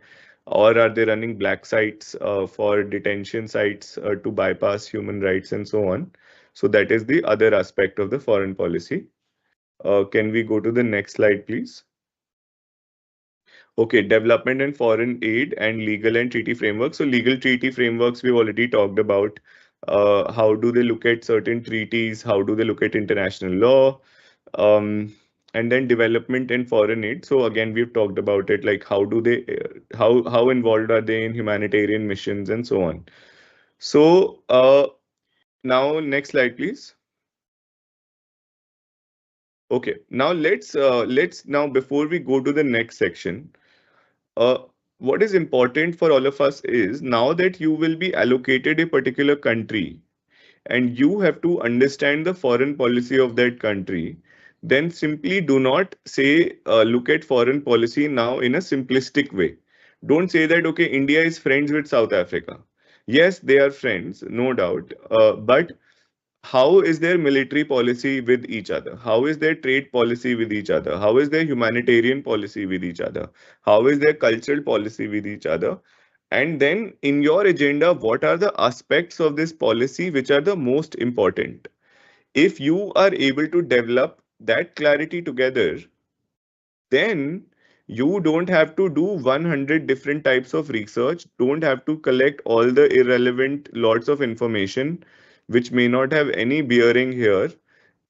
or are they running black sites for detention sites to bypass human rights and so on. So that is the other aspect of the foreign policy. Can we go to the next slide, please? Okay, development and foreign aid and legal and treaty frameworks. So legal treaty frameworks we've already talked about. How do they look at certain treaties? How do they look at international law? And then development and foreign aid. So again, we've talked about it, like how do they, how involved are they in humanitarian missions and so on. So now next slide, please. Okay, now let's now before we go to the next section, uh, what is important for all of us is now that you will be allocated a particular country and you have to understand the foreign policy of that country, then simply do not say, look at foreign policy now in a simplistic way. Don't say that, okay, India is friends with South Africa. Yes, they are friends, no doubt. But how is their military policy with each other? How is their trade policy with each other? How is their humanitarian policy with each other? How is their cultural policy with each other? And then in your agenda, what are the aspects of this policy which are the most important? If you are able to develop that clarity together, then you don't have to do 100 different types of research, don't have to collect all the irrelevant lots of information which may not have any bearing here.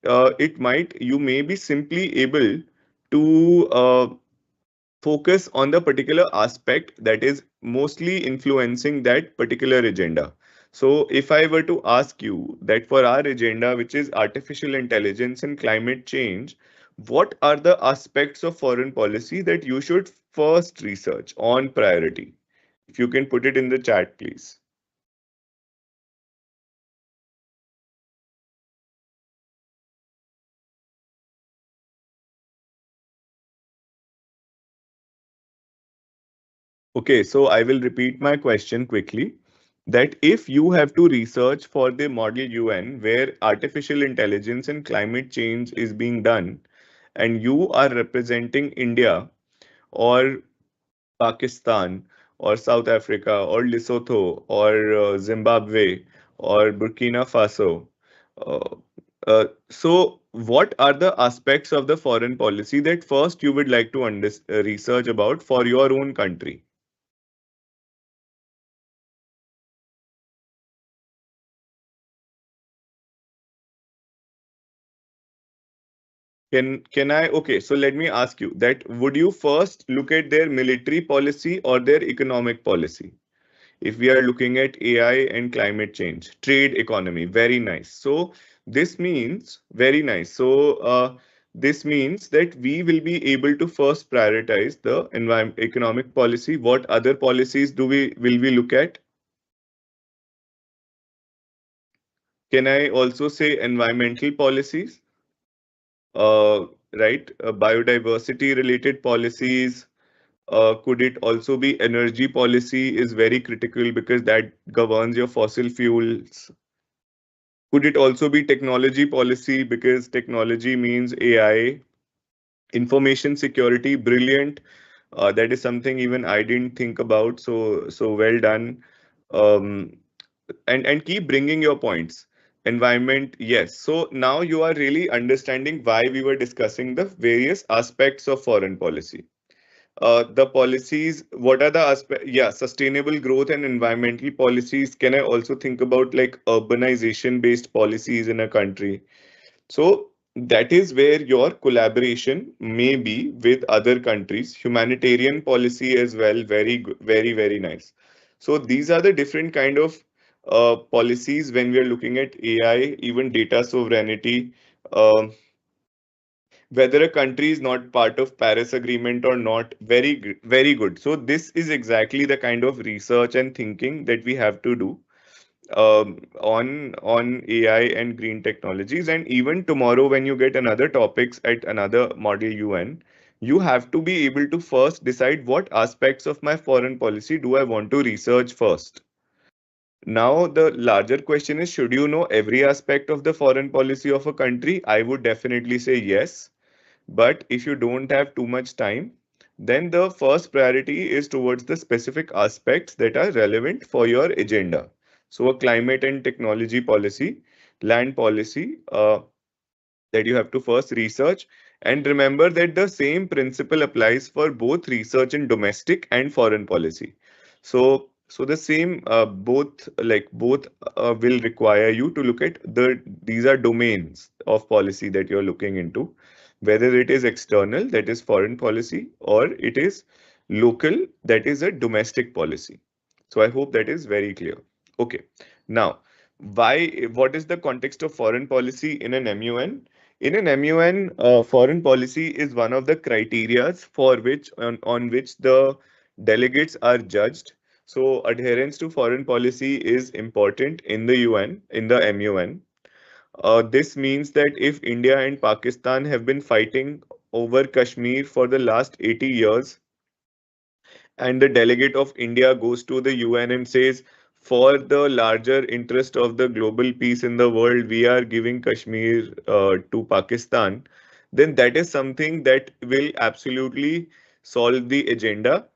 You may be simply able to focus on the particular aspect that is mostly influencing that particular agenda. So if I were to ask you that for our agenda, which is artificial intelligence and climate change, what are the aspects of foreign policy that you should first research on priority? If you can put it in the chat, please. Okay, so I will repeat my question quickly. That if you have to research for the Model UN where artificial intelligence and climate change is being done, and you are representing India or Pakistan or South Africa or Lesotho or Zimbabwe or Burkina Faso, uh, so what are the aspects of the foreign policy that first you would like to research about for your own country? Can I, okay, so let me ask you that would you first look at their military policy or their economic policy? If we are looking at AI and climate change, trade economy, very nice. So this means very nice. So this means that we will be able to first prioritize the environment economic policy. What other policies do we will we look at? Can I also say environmental policies? Right, biodiversity related policies. Could it also be energy policy is very critical because that governs your fossil fuels. Could it also be technology policy because technology means AI, information security, brilliant. That is something even I didn't think about. So well done. Um, and keep bringing your points. Environment, yes. So now you are really understanding why we were discussing the various aspects of foreign policy. The policies, what are the aspects? Yeah, sustainable growth and environmental policies. Can I also think about like urbanization based policies in a country? So that is where your collaboration may be with other countries. Humanitarian policy as well, very good, very, very nice. So these are the different kind of policies when we are looking at AI, even data sovereignty. Um Whether a country is not part of Paris Agreement or not, very good. So this is exactly the kind of research and thinking that we have to do on AI and green technologies. And even tomorrow, when you get another topics at another Model UN, you have to be able to first decide what aspects of my foreign policy do I want to research first. Now, the larger question is, should you know every aspect of the foreign policy of a country? I would definitely say yes. But if you don't have too much time, then the first priority is towards the specific aspects that are relevant for your agenda. So a climate and technology policy, land policy, that you have to first research. And remember that the same principle applies for both research in domestic and foreign policy. So the same both will require you to look at these are domains of policy that you're looking into, whether it is external, that is foreign policy, or it is local, that is a domestic policy. So I hope that is very clear. Okay. Now, what is the context of foreign policy in an MUN? In an MUN, foreign policy is one of the criterias for which on which the delegates are judged. So adherence to foreign policy is important in the UN, in the MUN. This means that if India and Pakistan have been fighting over Kashmir for the last 80 years, and the delegate of India goes to the UN and says, for the larger interest of the global peace in the world, we are giving Kashmir to Pakistan, then that is something that will absolutely solve the agenda,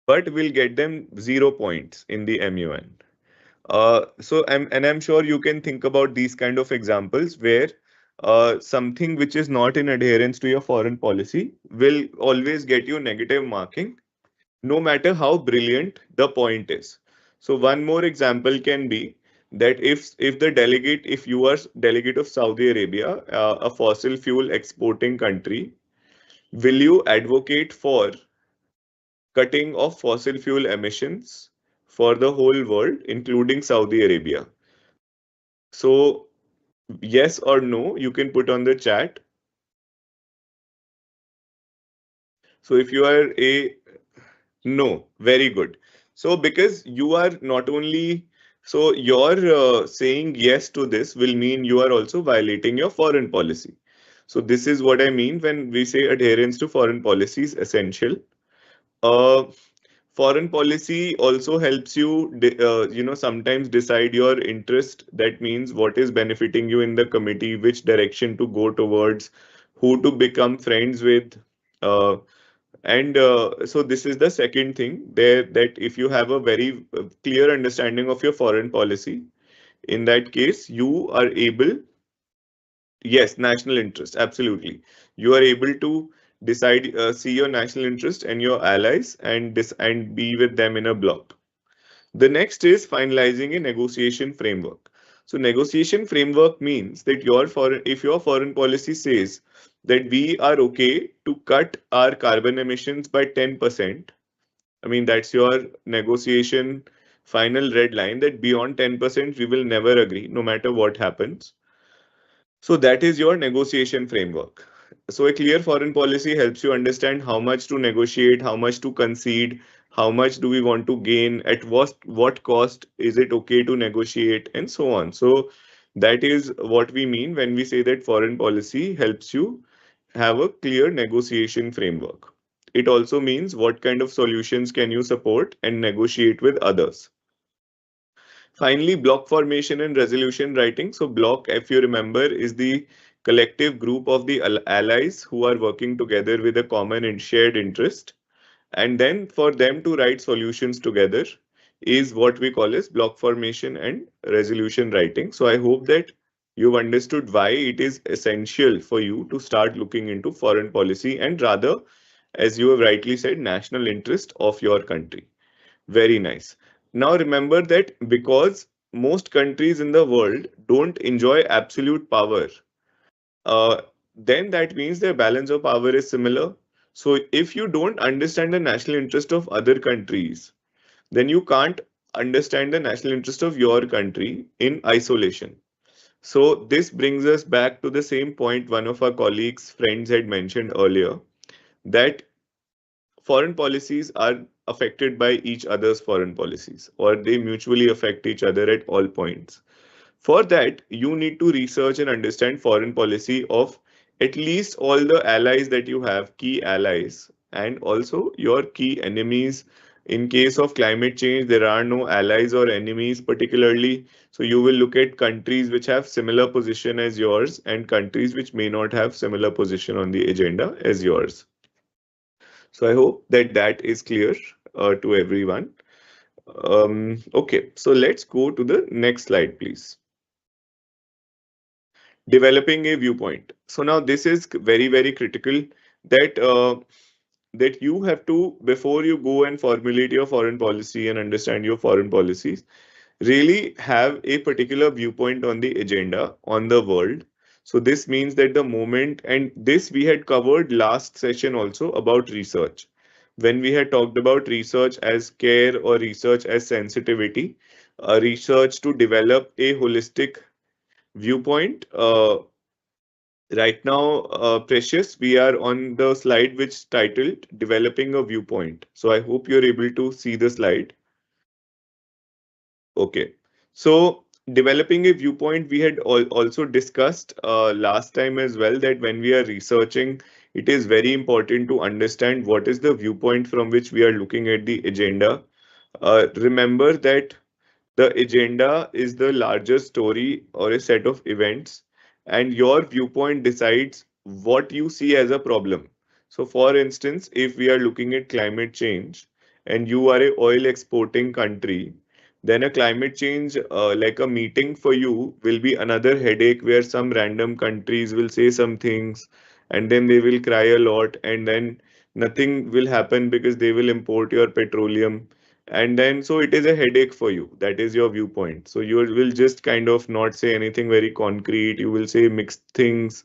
but will get them 0 points in the MUN. I'm sure you can think about these kind of examples where something which is not in adherence to your foreign policy will always get you negative marking, no matter how brilliant the point is. So one more example can be that if you are delegate of Saudi Arabia, a fossil fuel exporting country, will you advocate for cutting of fossil fuel emissions for the whole world, including Saudi Arabia? So yes or no, you can put on the chat. So if you are a no, very good. So because you are not only, so your saying yes to this will mean you are also violating your foreign policy. So this is what I mean when we say adherence to foreign policy is essential. Uh, Foreign policy also helps you, sometimes decide your interest. That means what is benefiting you in the committee, which direction to go towards, who to become friends with. Uh, and so this is the second thing there, that if you have a very clear understanding of your foreign policy, in that case, you are able, yes, national interest, absolutely. You are able to decide, see your national interest and your allies and be with them in a bloc. The next is finalizing a negotiation framework. So negotiation framework means that if your foreign policy says that we are okay to cut our carbon emissions by 10%, I mean, that's your negotiation final red line, that beyond 10% we will never agree, no matter what happens. So that is your negotiation framework. So a clear foreign policy helps you understand how much to negotiate, how much to concede, how much do we want to gain, at what cost is it okay to negotiate, and so on. So that is what we mean when we say that foreign policy helps you have a clear negotiation framework. It also means what kind of solutions can you support and negotiate with others. Finally, block formation and resolution writing. So block, if you remember, is the collective group of the allies who are working together with a common and shared interest. And then for them to write solutions together is what we call as block formation and resolution writing. So I hope that you've understood why it is essential for you to start looking into foreign policy and rather, as you have rightly said, national interest of your country. Very nice. Now remember that because most countries in the world don't enjoy absolute power, uh, then that means their balance of power is similar. So if you don't understand the national interest of other countries, then you can't understand the national interest of your country in isolation. So this brings us back to the same point one of our colleagues, friends had mentioned earlier, that foreign policies are affected by each other's foreign policies, or they mutually affect each other at all points. For that, you need to research and understand foreign policy of at least all the allies that you have, key allies, and also your key enemies. In case of climate change, there are no allies or enemies particularly. So you will look at countries which have similar position as yours and countries which may not have similar position on the agenda as yours. So I hope that that is clear to everyone. Okay, so let's go to the next slide, please. Developing a viewpoint. So now this is very, very critical that that you have to, before you go and formulate your foreign policy and understand your foreign policies, really have a particular viewpoint on the agenda on the world. So this means that the moment, and this we had covered last session also about research. When we had talked about research as care or research as sensitivity, research to develop a holistic viewpoint. Right now, Precious, we are on the slide which titled Developing a Viewpoint. So I hope you're able to see the slide. Okay. So developing a viewpoint, we had also discussed last time as well that when we are researching, it is very important to understand what is the viewpoint from which we are looking at the agenda. Remember that The agenda is the larger story or a set of events, and your viewpoint decides what you see as a problem. So, for instance, if we are looking at climate change and you are a oil exporting country, then a climate change like a meeting for you will be another headache where some random countries will say some things and then they will cry a lot and then nothing will happen because they will import your petroleum, and then so it is a headache for you. That is your viewpoint. So you will just kind of not say anything very concrete, you will say mixed things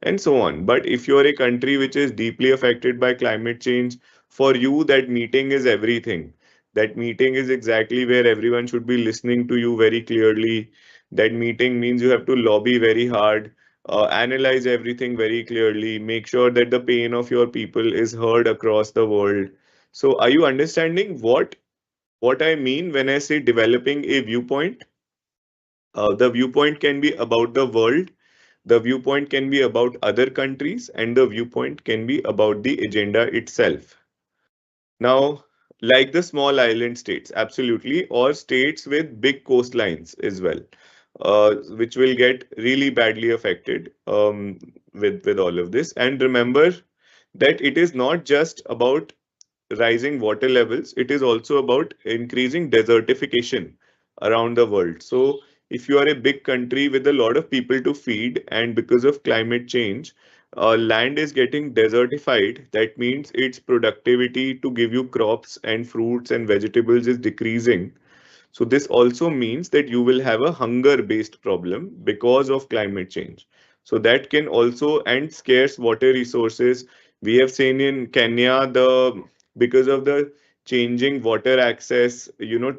and so on. But if you are a country which is deeply affected by climate change, for you that meeting is everything. That meeting is exactly where everyone should be listening to you very clearly. That meeting means you have to lobby very hard, analyze everything very clearly, make sure that the pain of your people is heard across the world. So are you understanding what I mean when I say developing a viewpoint? The viewpoint can be about the world, the viewpoint can be about other countries, and the viewpoint can be about the agenda itself. Now, like the small island states, absolutely, or states with big coastlines as well, which will get really badly affected with all of this. And remember that it is not just about rising water levels, it is also about increasing desertification around the world. So, if you are a big country with a lot of people to feed, and because of climate change, land is getting desertified, that means its productivity to give you crops and fruits and vegetables is decreasing. So this also means that you will have a hunger-based problem because of climate change. So that can also, and scarce water resources. We have seen in Kenya, the because of the changing water access,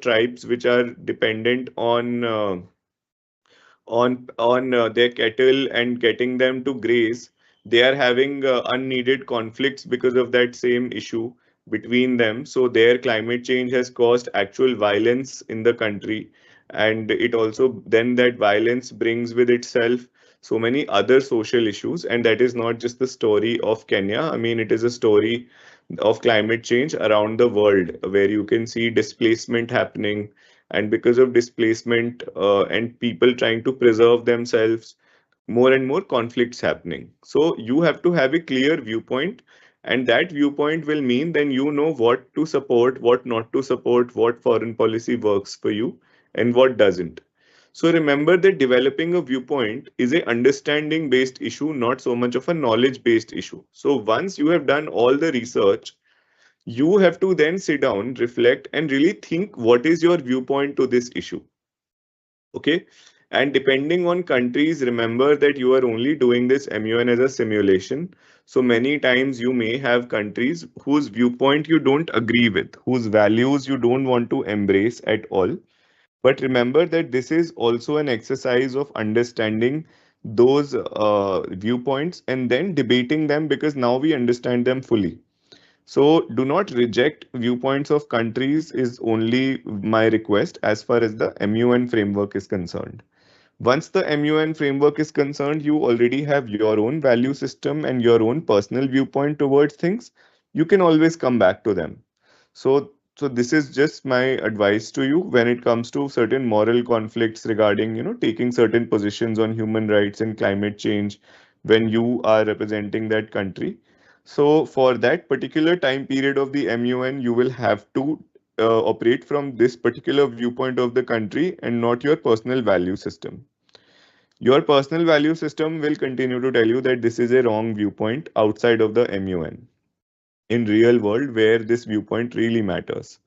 tribes which are dependent on their cattle and getting them to graze, they are having unneeded conflicts because of that same issue between them. So their climate change has caused actual violence in the country, and it also then that violence brings with itself so many other social issues. And that is not just the story of Kenya. I mean, it is a story of climate change around the world where you can see displacement happening, and because of displacement and people trying to preserve themselves, more and more conflicts happening. So you have to have a clear viewpoint, and that viewpoint will mean then you know what to support, what not to support, what foreign policy works for you and what doesn't. So remember that developing a viewpoint is a understanding based issue, not so much of a knowledge based issue. So once you have done all the research, you have to then sit down, reflect, and really think what is your viewpoint to this issue. Okay. And depending on countries, remember that you are only doing this MUN as a simulation. So many times you may have countries whose viewpoint you don't agree with, whose values you don't want to embrace at all. But remember that this is also an exercise of understanding those viewpoints and then debating them, because now we understand them fully. So do not reject viewpoints of countries is only my request as far as the MUN framework is concerned. Once the MUN framework is concerned, you already have your own value system and your own personal viewpoint towards things. You can always come back to them. So this is just my advice to you when it comes to certain moral conflicts regarding, taking certain positions on human rights and climate change when you are representing that country. So for that particular time period of the MUN, you will have to operate from this particular viewpoint of the country and not your personal value system. Your personal value system will continue to tell you that this is a wrong viewpoint outside of the MUN in real world where this viewpoint really matters.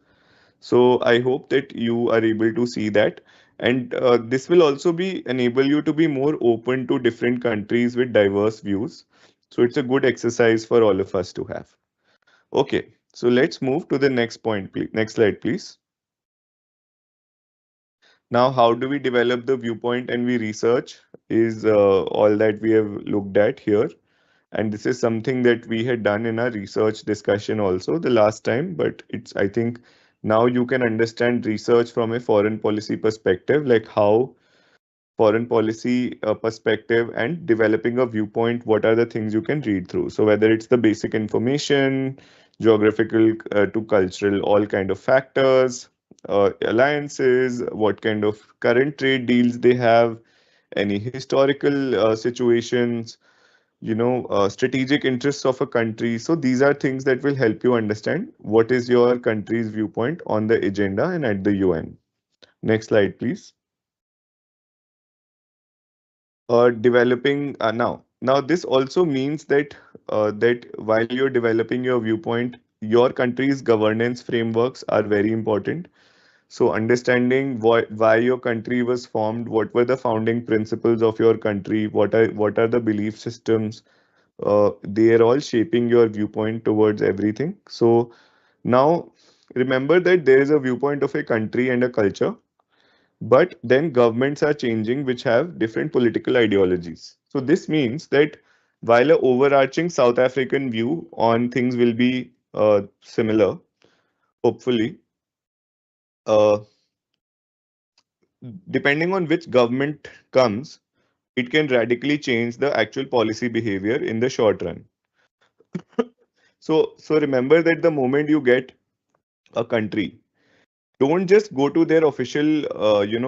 So I hope that you are able to see that. And this will also be enable you to be more open to different countries with diverse views. So it's a good exercise for all of us to have. Okay, so let's move to the next point, please. Next slide, please. Now, how do we develop the viewpoint and we research is all that we have looked at here. And this is something that we had done in our research discussion also the last time, but I think now you can understand research from a foreign policy perspective, like how foreign policy perspective and developing a viewpoint, what are the things you can read through. So whether it's the basic information, geographical to cultural, all kind of factors, alliances, what kind of current trade deals they have, any historical situations, strategic interests of a country. So these are things that will help you understand what is your country's viewpoint on the agenda and at the UN. Next slide, please. Developing now this also means that while you're developing your viewpoint, your country's governance frameworks are very important. So understanding why your country was formed, what were the founding principles of your country, what are the belief systems, they are all shaping your viewpoint towards everything. So now remember that there is a viewpoint of a country and a culture, but then governments are changing which have different political ideologies. So this means that while an overarching South African view on things will be similar, hopefully, uh, depending on which government comes, it can radically change the actual policy behavior in the short run. So remember that the moment you get a country, don't just go to their official,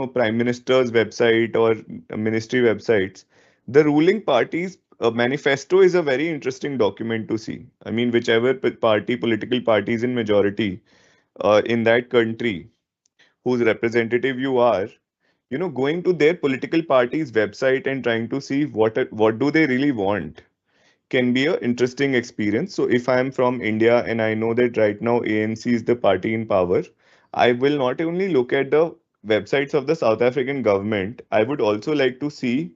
prime minister's website or ministry websites. The ruling party's manifesto is a very interesting document to see. I mean, whichever political party is in majority in that country, whose representative you are, going to their political party's website and trying to see what do they really want can be an interesting experience. So if I am from India and I know that right now ANC is the party in power, I will not only look at the websites of the South African government, I would also like to see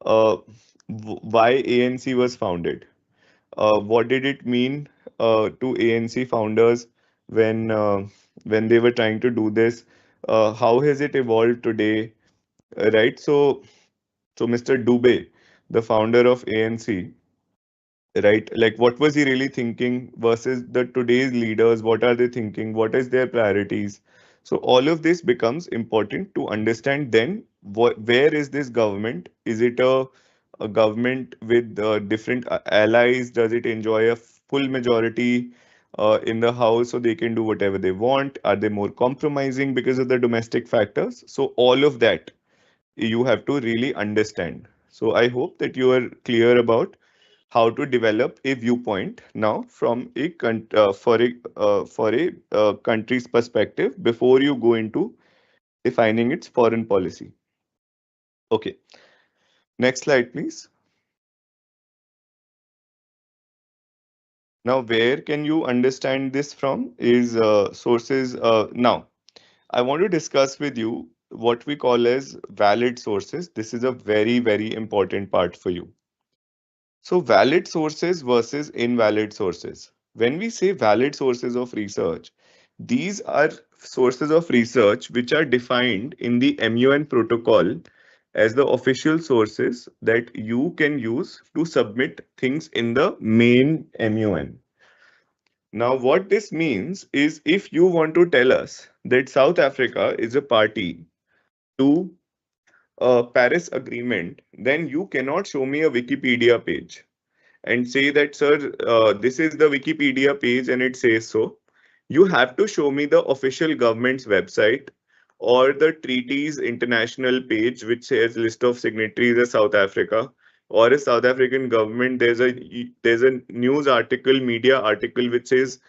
uh, why ANC was founded. What did it mean to ANC founders when uh, when they were trying to do this? How has it evolved today? Right? So Mr. Dubey, the founder of ANC, right, like what was he really thinking versus the today's leaders, what are they thinking, what is their priorities? So all of this becomes important to understand. Then where is this government? Is it a government with different allies? Does it enjoy a full majority in the house so they can do whatever they want? Are they more compromising because of the domestic factors? So all of that you have to really understand. So I hope that you are clear about how to develop a viewpoint now from a country's perspective before you go into defining its foreign policy. Okay, next slide, please. Now, where can you understand this from is sources. Now, I want to discuss with you what we call as valid sources. This is a very, very important part for you. So valid sources versus invalid sources. When we say valid sources of research, these are sources of research which are defined in the MUN protocol as the official sources that you can use to submit things in the main MUN. Now, what this means is if you want to tell us that South Africa is a party to Paris Agreement, then you cannot show me a Wikipedia page and say that, sir, this is the Wikipedia page and it says so. You have to show me the official government's website or the treaty's international page, which says list of signatories of South Africa or a South African government. There's a news article, media article, which says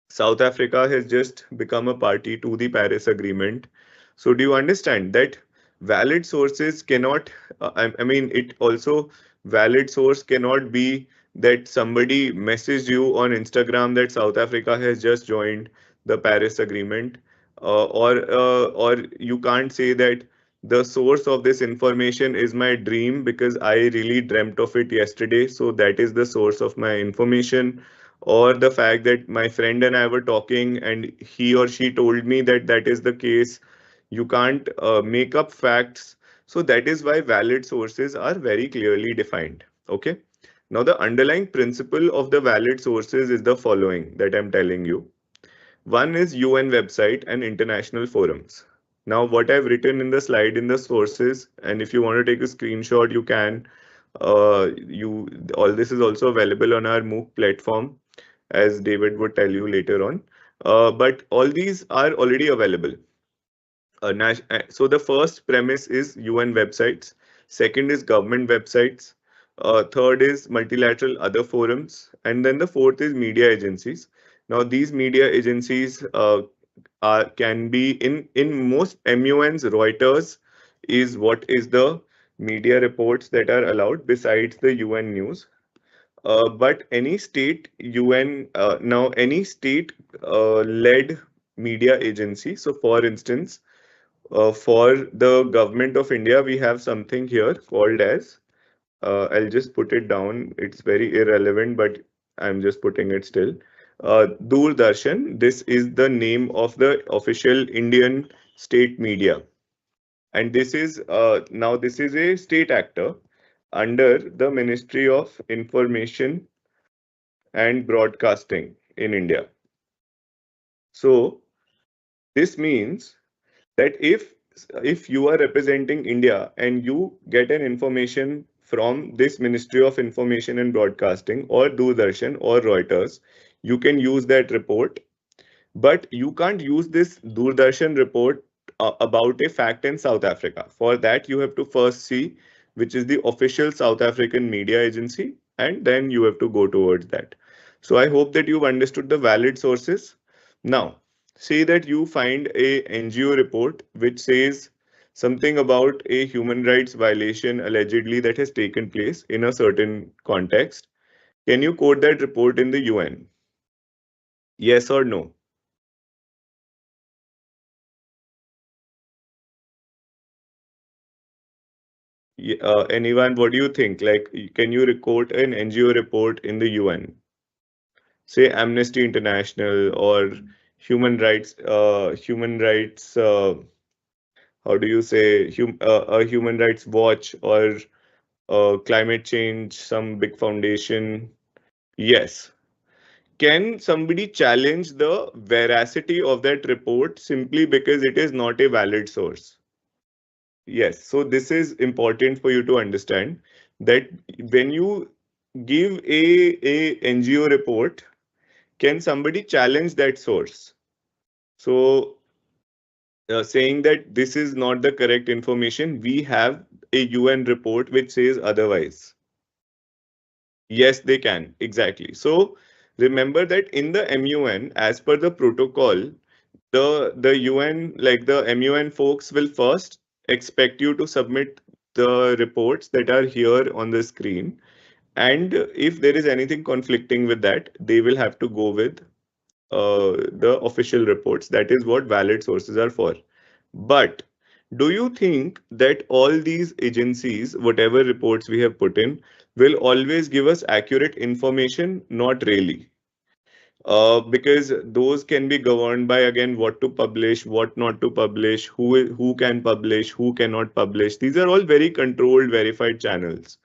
South Africa has just become a party to the Paris Agreement. So do you understand that valid sources cannot, I mean, it also valid source cannot be that somebody messaged you on Instagram that South Africa has just joined the Paris Agreement, or you can't say that the source of this information is my dream because I really dreamt of it yesterday. So that is the source of my information, or the fact that my friend and I were talking and he or she told me that that is the case. You can't make up facts. So that is why valid sources are very clearly defined. Okay. Now the underlying principle of the valid sources is the following that I'm telling you. One is UN website and international forums. Now what I've written in the slide in the sources, and if you want to take a screenshot, you can. You all this is also available on our MOOC platform, as David would tell you later on. but all these are already available. So the first premise is UN websites, second is government websites, third is multilateral other forums, and then the fourth is media agencies. Now these media agencies can be in most MUNs. Reuters is what is the media reports that are allowed besides the UN news. But any state UN now any state led media agency. So for instance, for the government of India, we have something here called as, I'll just put it down. It's very irrelevant, but I'm just putting it still. Doordarshan, this is the name of the official Indian state media. And this is now this is a state actor under the Ministry of Information and Broadcasting in India. So this means that if you are representing India and you get an information from this Ministry of Information and Broadcasting or Doordarshan or Reuters, you can use that report, but you can't use this Doordarshan report about a fact in South Africa. For that, you have to first see which is the official South African media agency, and then you have to go towards that. So I hope that you've understood the valid sources. Now, say that you find a NGO report which says something about a human rights violation allegedly that has taken place in a certain context. Can you quote that report in the UN? Yes or no? Anyone, what do you think? Like, can you quote an NGO report in the UN? Say Amnesty International or human rights, how do you say, a Human Rights Watch or climate change, some big foundation. Yes. Can somebody challenge the veracity of that report simply because it is not a valid source? Yes. So this is important for you to understand that when you give a NGO report, can somebody challenge that source? So saying that this is not the correct information, we have a UN report which says otherwise. Yes, they can. Exactly. So remember that in the MUN, as per the protocol, the UN, like the MUN folks will first expect you to submit the reports that are here on the screen. And if there is anything conflicting with that, they will have to go with the official reports. That is what valid sources are for. But do you think that all these agencies, whatever reports we have put in, will always give us accurate information? Not really. Because those can be governed by, again, what to publish, what not to publish, who can publish, who cannot publish. These are all very controlled, verified channels.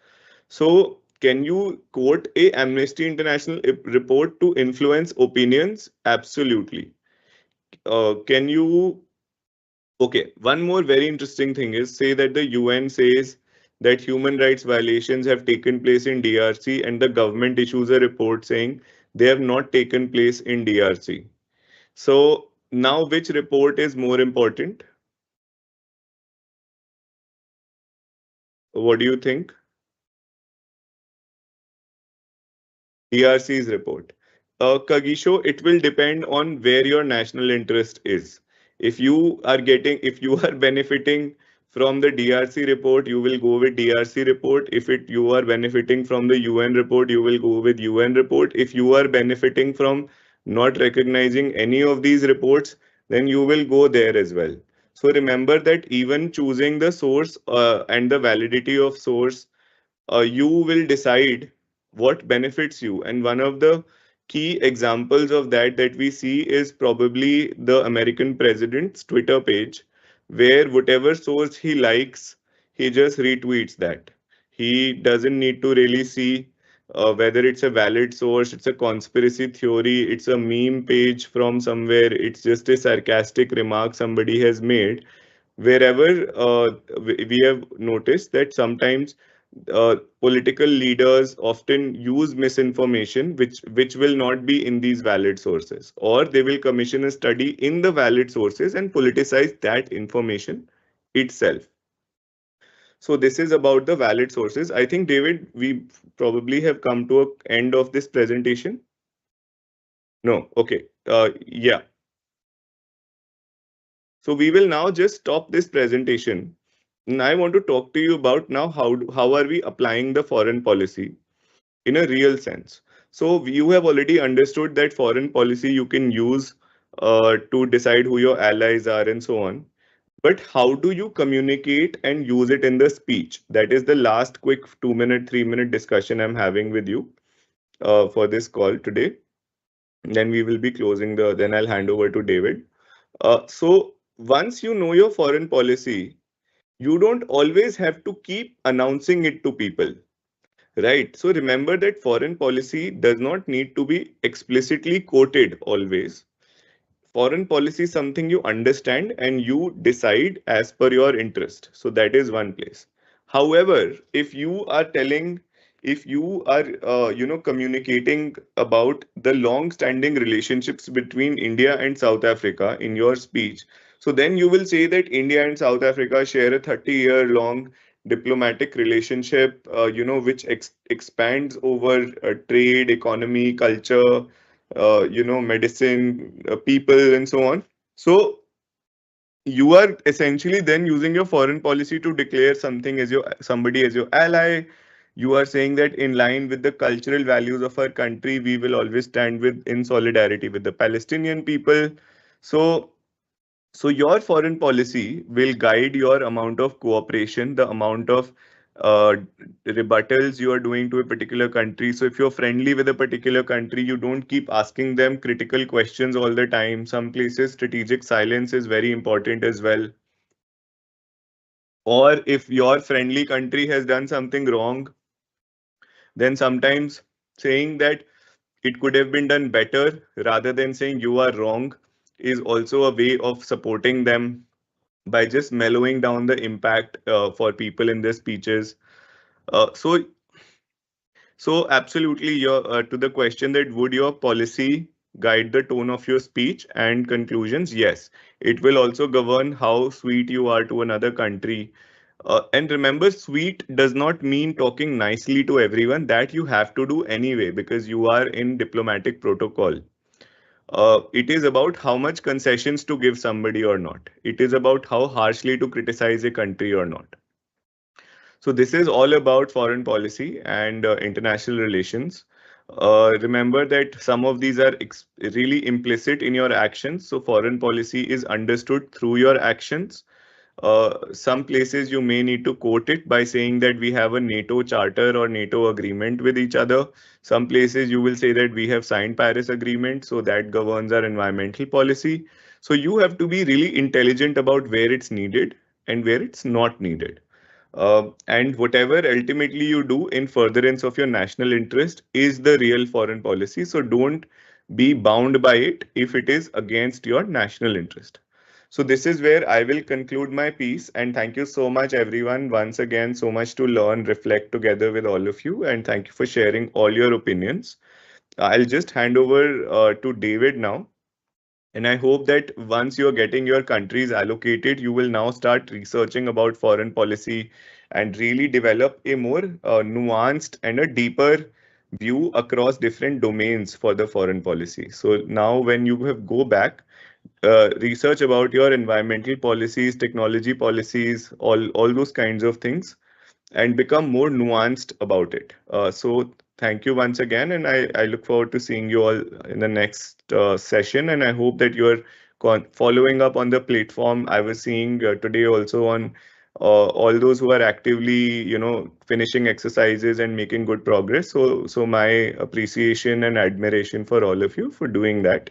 So can you quote a Amnesty International report to influence opinions? Absolutely. Can you Okay, one more very interesting thing is, say that the UN says that human rights violations have taken place in DRC and the government issues a report saying they have not taken place in DRC. So now which report is more important? What do you think? DRC's report. Kagisho, it will depend on where your national interest is. If you are benefiting from the DRC report, you will go with DRC report. If you are benefiting from the UN report, you will go with UN report. If you are benefiting from not recognizing any of these reports, then you will go there as well. So remember that even choosing the source and the validity of source, you will decide what benefits you. And one of the key examples of that we see is probably the American president's Twitter page, where whatever source he likes, he just retweets that. He doesn't need to really see whether it's a valid source, it's a conspiracy theory, it's a meme page from somewhere, it's just a sarcastic remark somebody has made. Wherever we have noticed that sometimes political leaders often use misinformation which will not be in these valid sources, or they will commission a study in the valid sources and politicize that information itself. So this is about the valid sources. I think, David, we probably have come to an end of this presentation. No, okay. Yeah. So we will now just stop this presentation. And I want to talk to you about now how are we applying the foreign policy in a real sense. So you have already understood that foreign policy you can use to decide who your allies are and so on. But how do you communicate and use it in the speech? That is the last quick 2 minute, 3 minute discussion I'm having with you for this call today. Then we will be closing then I'll hand over to David. So once you know your foreign policy, you don't always have to keep announcing it to people. Right. So remember that foreign policy does not need to be explicitly quoted always. Foreign policy is something you understand and you decide as per your interest. So that is one place. However, if you are, communicating about the long-standing relationships between India and South Africa in your speech, so then you will say that India and South Africa share a 30-year-long diplomatic relationship, which expands over trade, economy, culture, medicine, people, and so on. So you are essentially then using your foreign policy to declare somebody as your ally. You are saying that in line with the cultural values of our country, we will always stand in solidarity with the Palestinian people. So so your foreign policy will guide your amount of cooperation, the amount of uh, rebuttals you are doing to a particular country. So if you're friendly with a particular country, you don't keep asking them critical questions all the time. Some places strategic silence is very important as well. Or if your friendly country has done something wrong, then sometimes saying that it could have been done better rather than saying you are wrong is also a way of supporting them by just mellowing down the impact for people in their speeches. So absolutely, to the question that would your policy guide the tone of your speech and conclusions? Yes, it will also govern how sweet you are to another country. And remember, sweet does not mean talking nicely to everyone. That you have to do anyway because you are in diplomatic protocol. It is about how much concessions to give somebody or not. It is about how harshly to criticize a country or not. So this is all about foreign policy and international relations. Remember that some of these are really implicit in your actions. So foreign policy is understood through your actions. Some places you may need to quote it by saying that we have a NATO charter or NATO agreement with each other. Some places you will say that we have signed Paris Agreement, so that governs our environmental policy. So you have to be really intelligent about where it's needed and where it's not needed. And whatever ultimately you do in furtherance of your national interest is the real foreign policy. So don't be bound by it if it is against your national interest. So this is where I will conclude my piece. And thank you so much, everyone. Once again, so much to learn, reflect together with all of you. And thank you for sharing all your opinions. I'll just hand over to David now. And I hope that once you're getting your countries allocated, you will now start researching about foreign policy and really develop a more nuanced and a deeper view across different domains for the foreign policy. So now when you have go back, research about your environmental policies, technology policies, all those kinds of things, and become more nuanced about it. So thank you once again, and I look forward to seeing you all in the next session. And I hope that you're following up on the platform. I was seeing today also on all those who are actively, finishing exercises and making good progress. So my appreciation and admiration for all of you for doing that.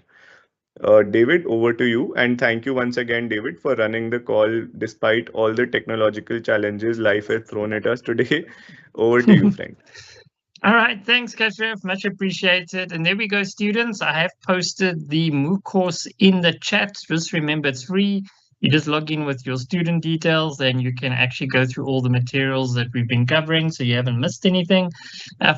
David, over to you. And thank you once again, David, for running the call despite all the technological challenges life has thrown at us today. Over to you, friend. All right, thanks, Kashyap. Much appreciated. And there we go, students. I have posted the MOOC course in the chat. Just remember, it's free. You just log in with your student details and you can actually go through all the materials that we've been covering, so you haven't missed anything.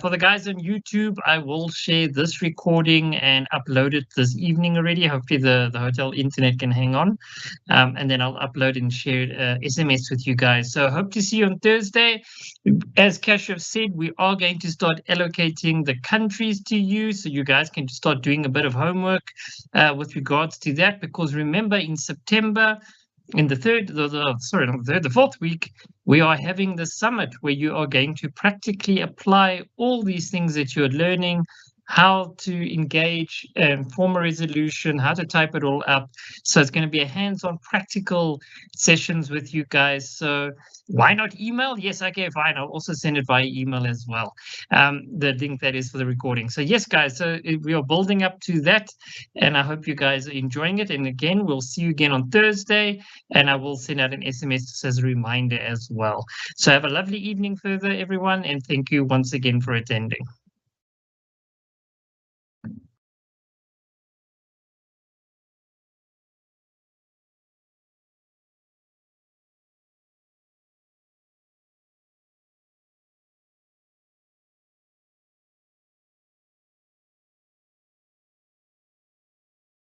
For the guys on YouTube, I will share this recording and upload it this evening already. Hopefully the hotel internet can hang on. And then I'll upload and share SMS with you guys. So I hope to see you on Thursday. As Kashyap said, we are going to start allocating the countries to you, so you guys can start doing a bit of homework with regards to that, because remember in September, in the fourth week, we are having the summit where you are going to practically apply all these things that you're learning, how to engage and form a resolution, how to type it all up. So it's going to be a hands-on practical sessions with you guys. So why not email? Yes, okay, fine. I'll also send it via email as well. The link that is for the recording. So yes, guys, so we are building up to that, and I hope you guys are enjoying it. And again, we'll see you again on Thursday, and I will send out an SMS just as a reminder as well. So have a lovely evening further, everyone, and thank you once again for attending.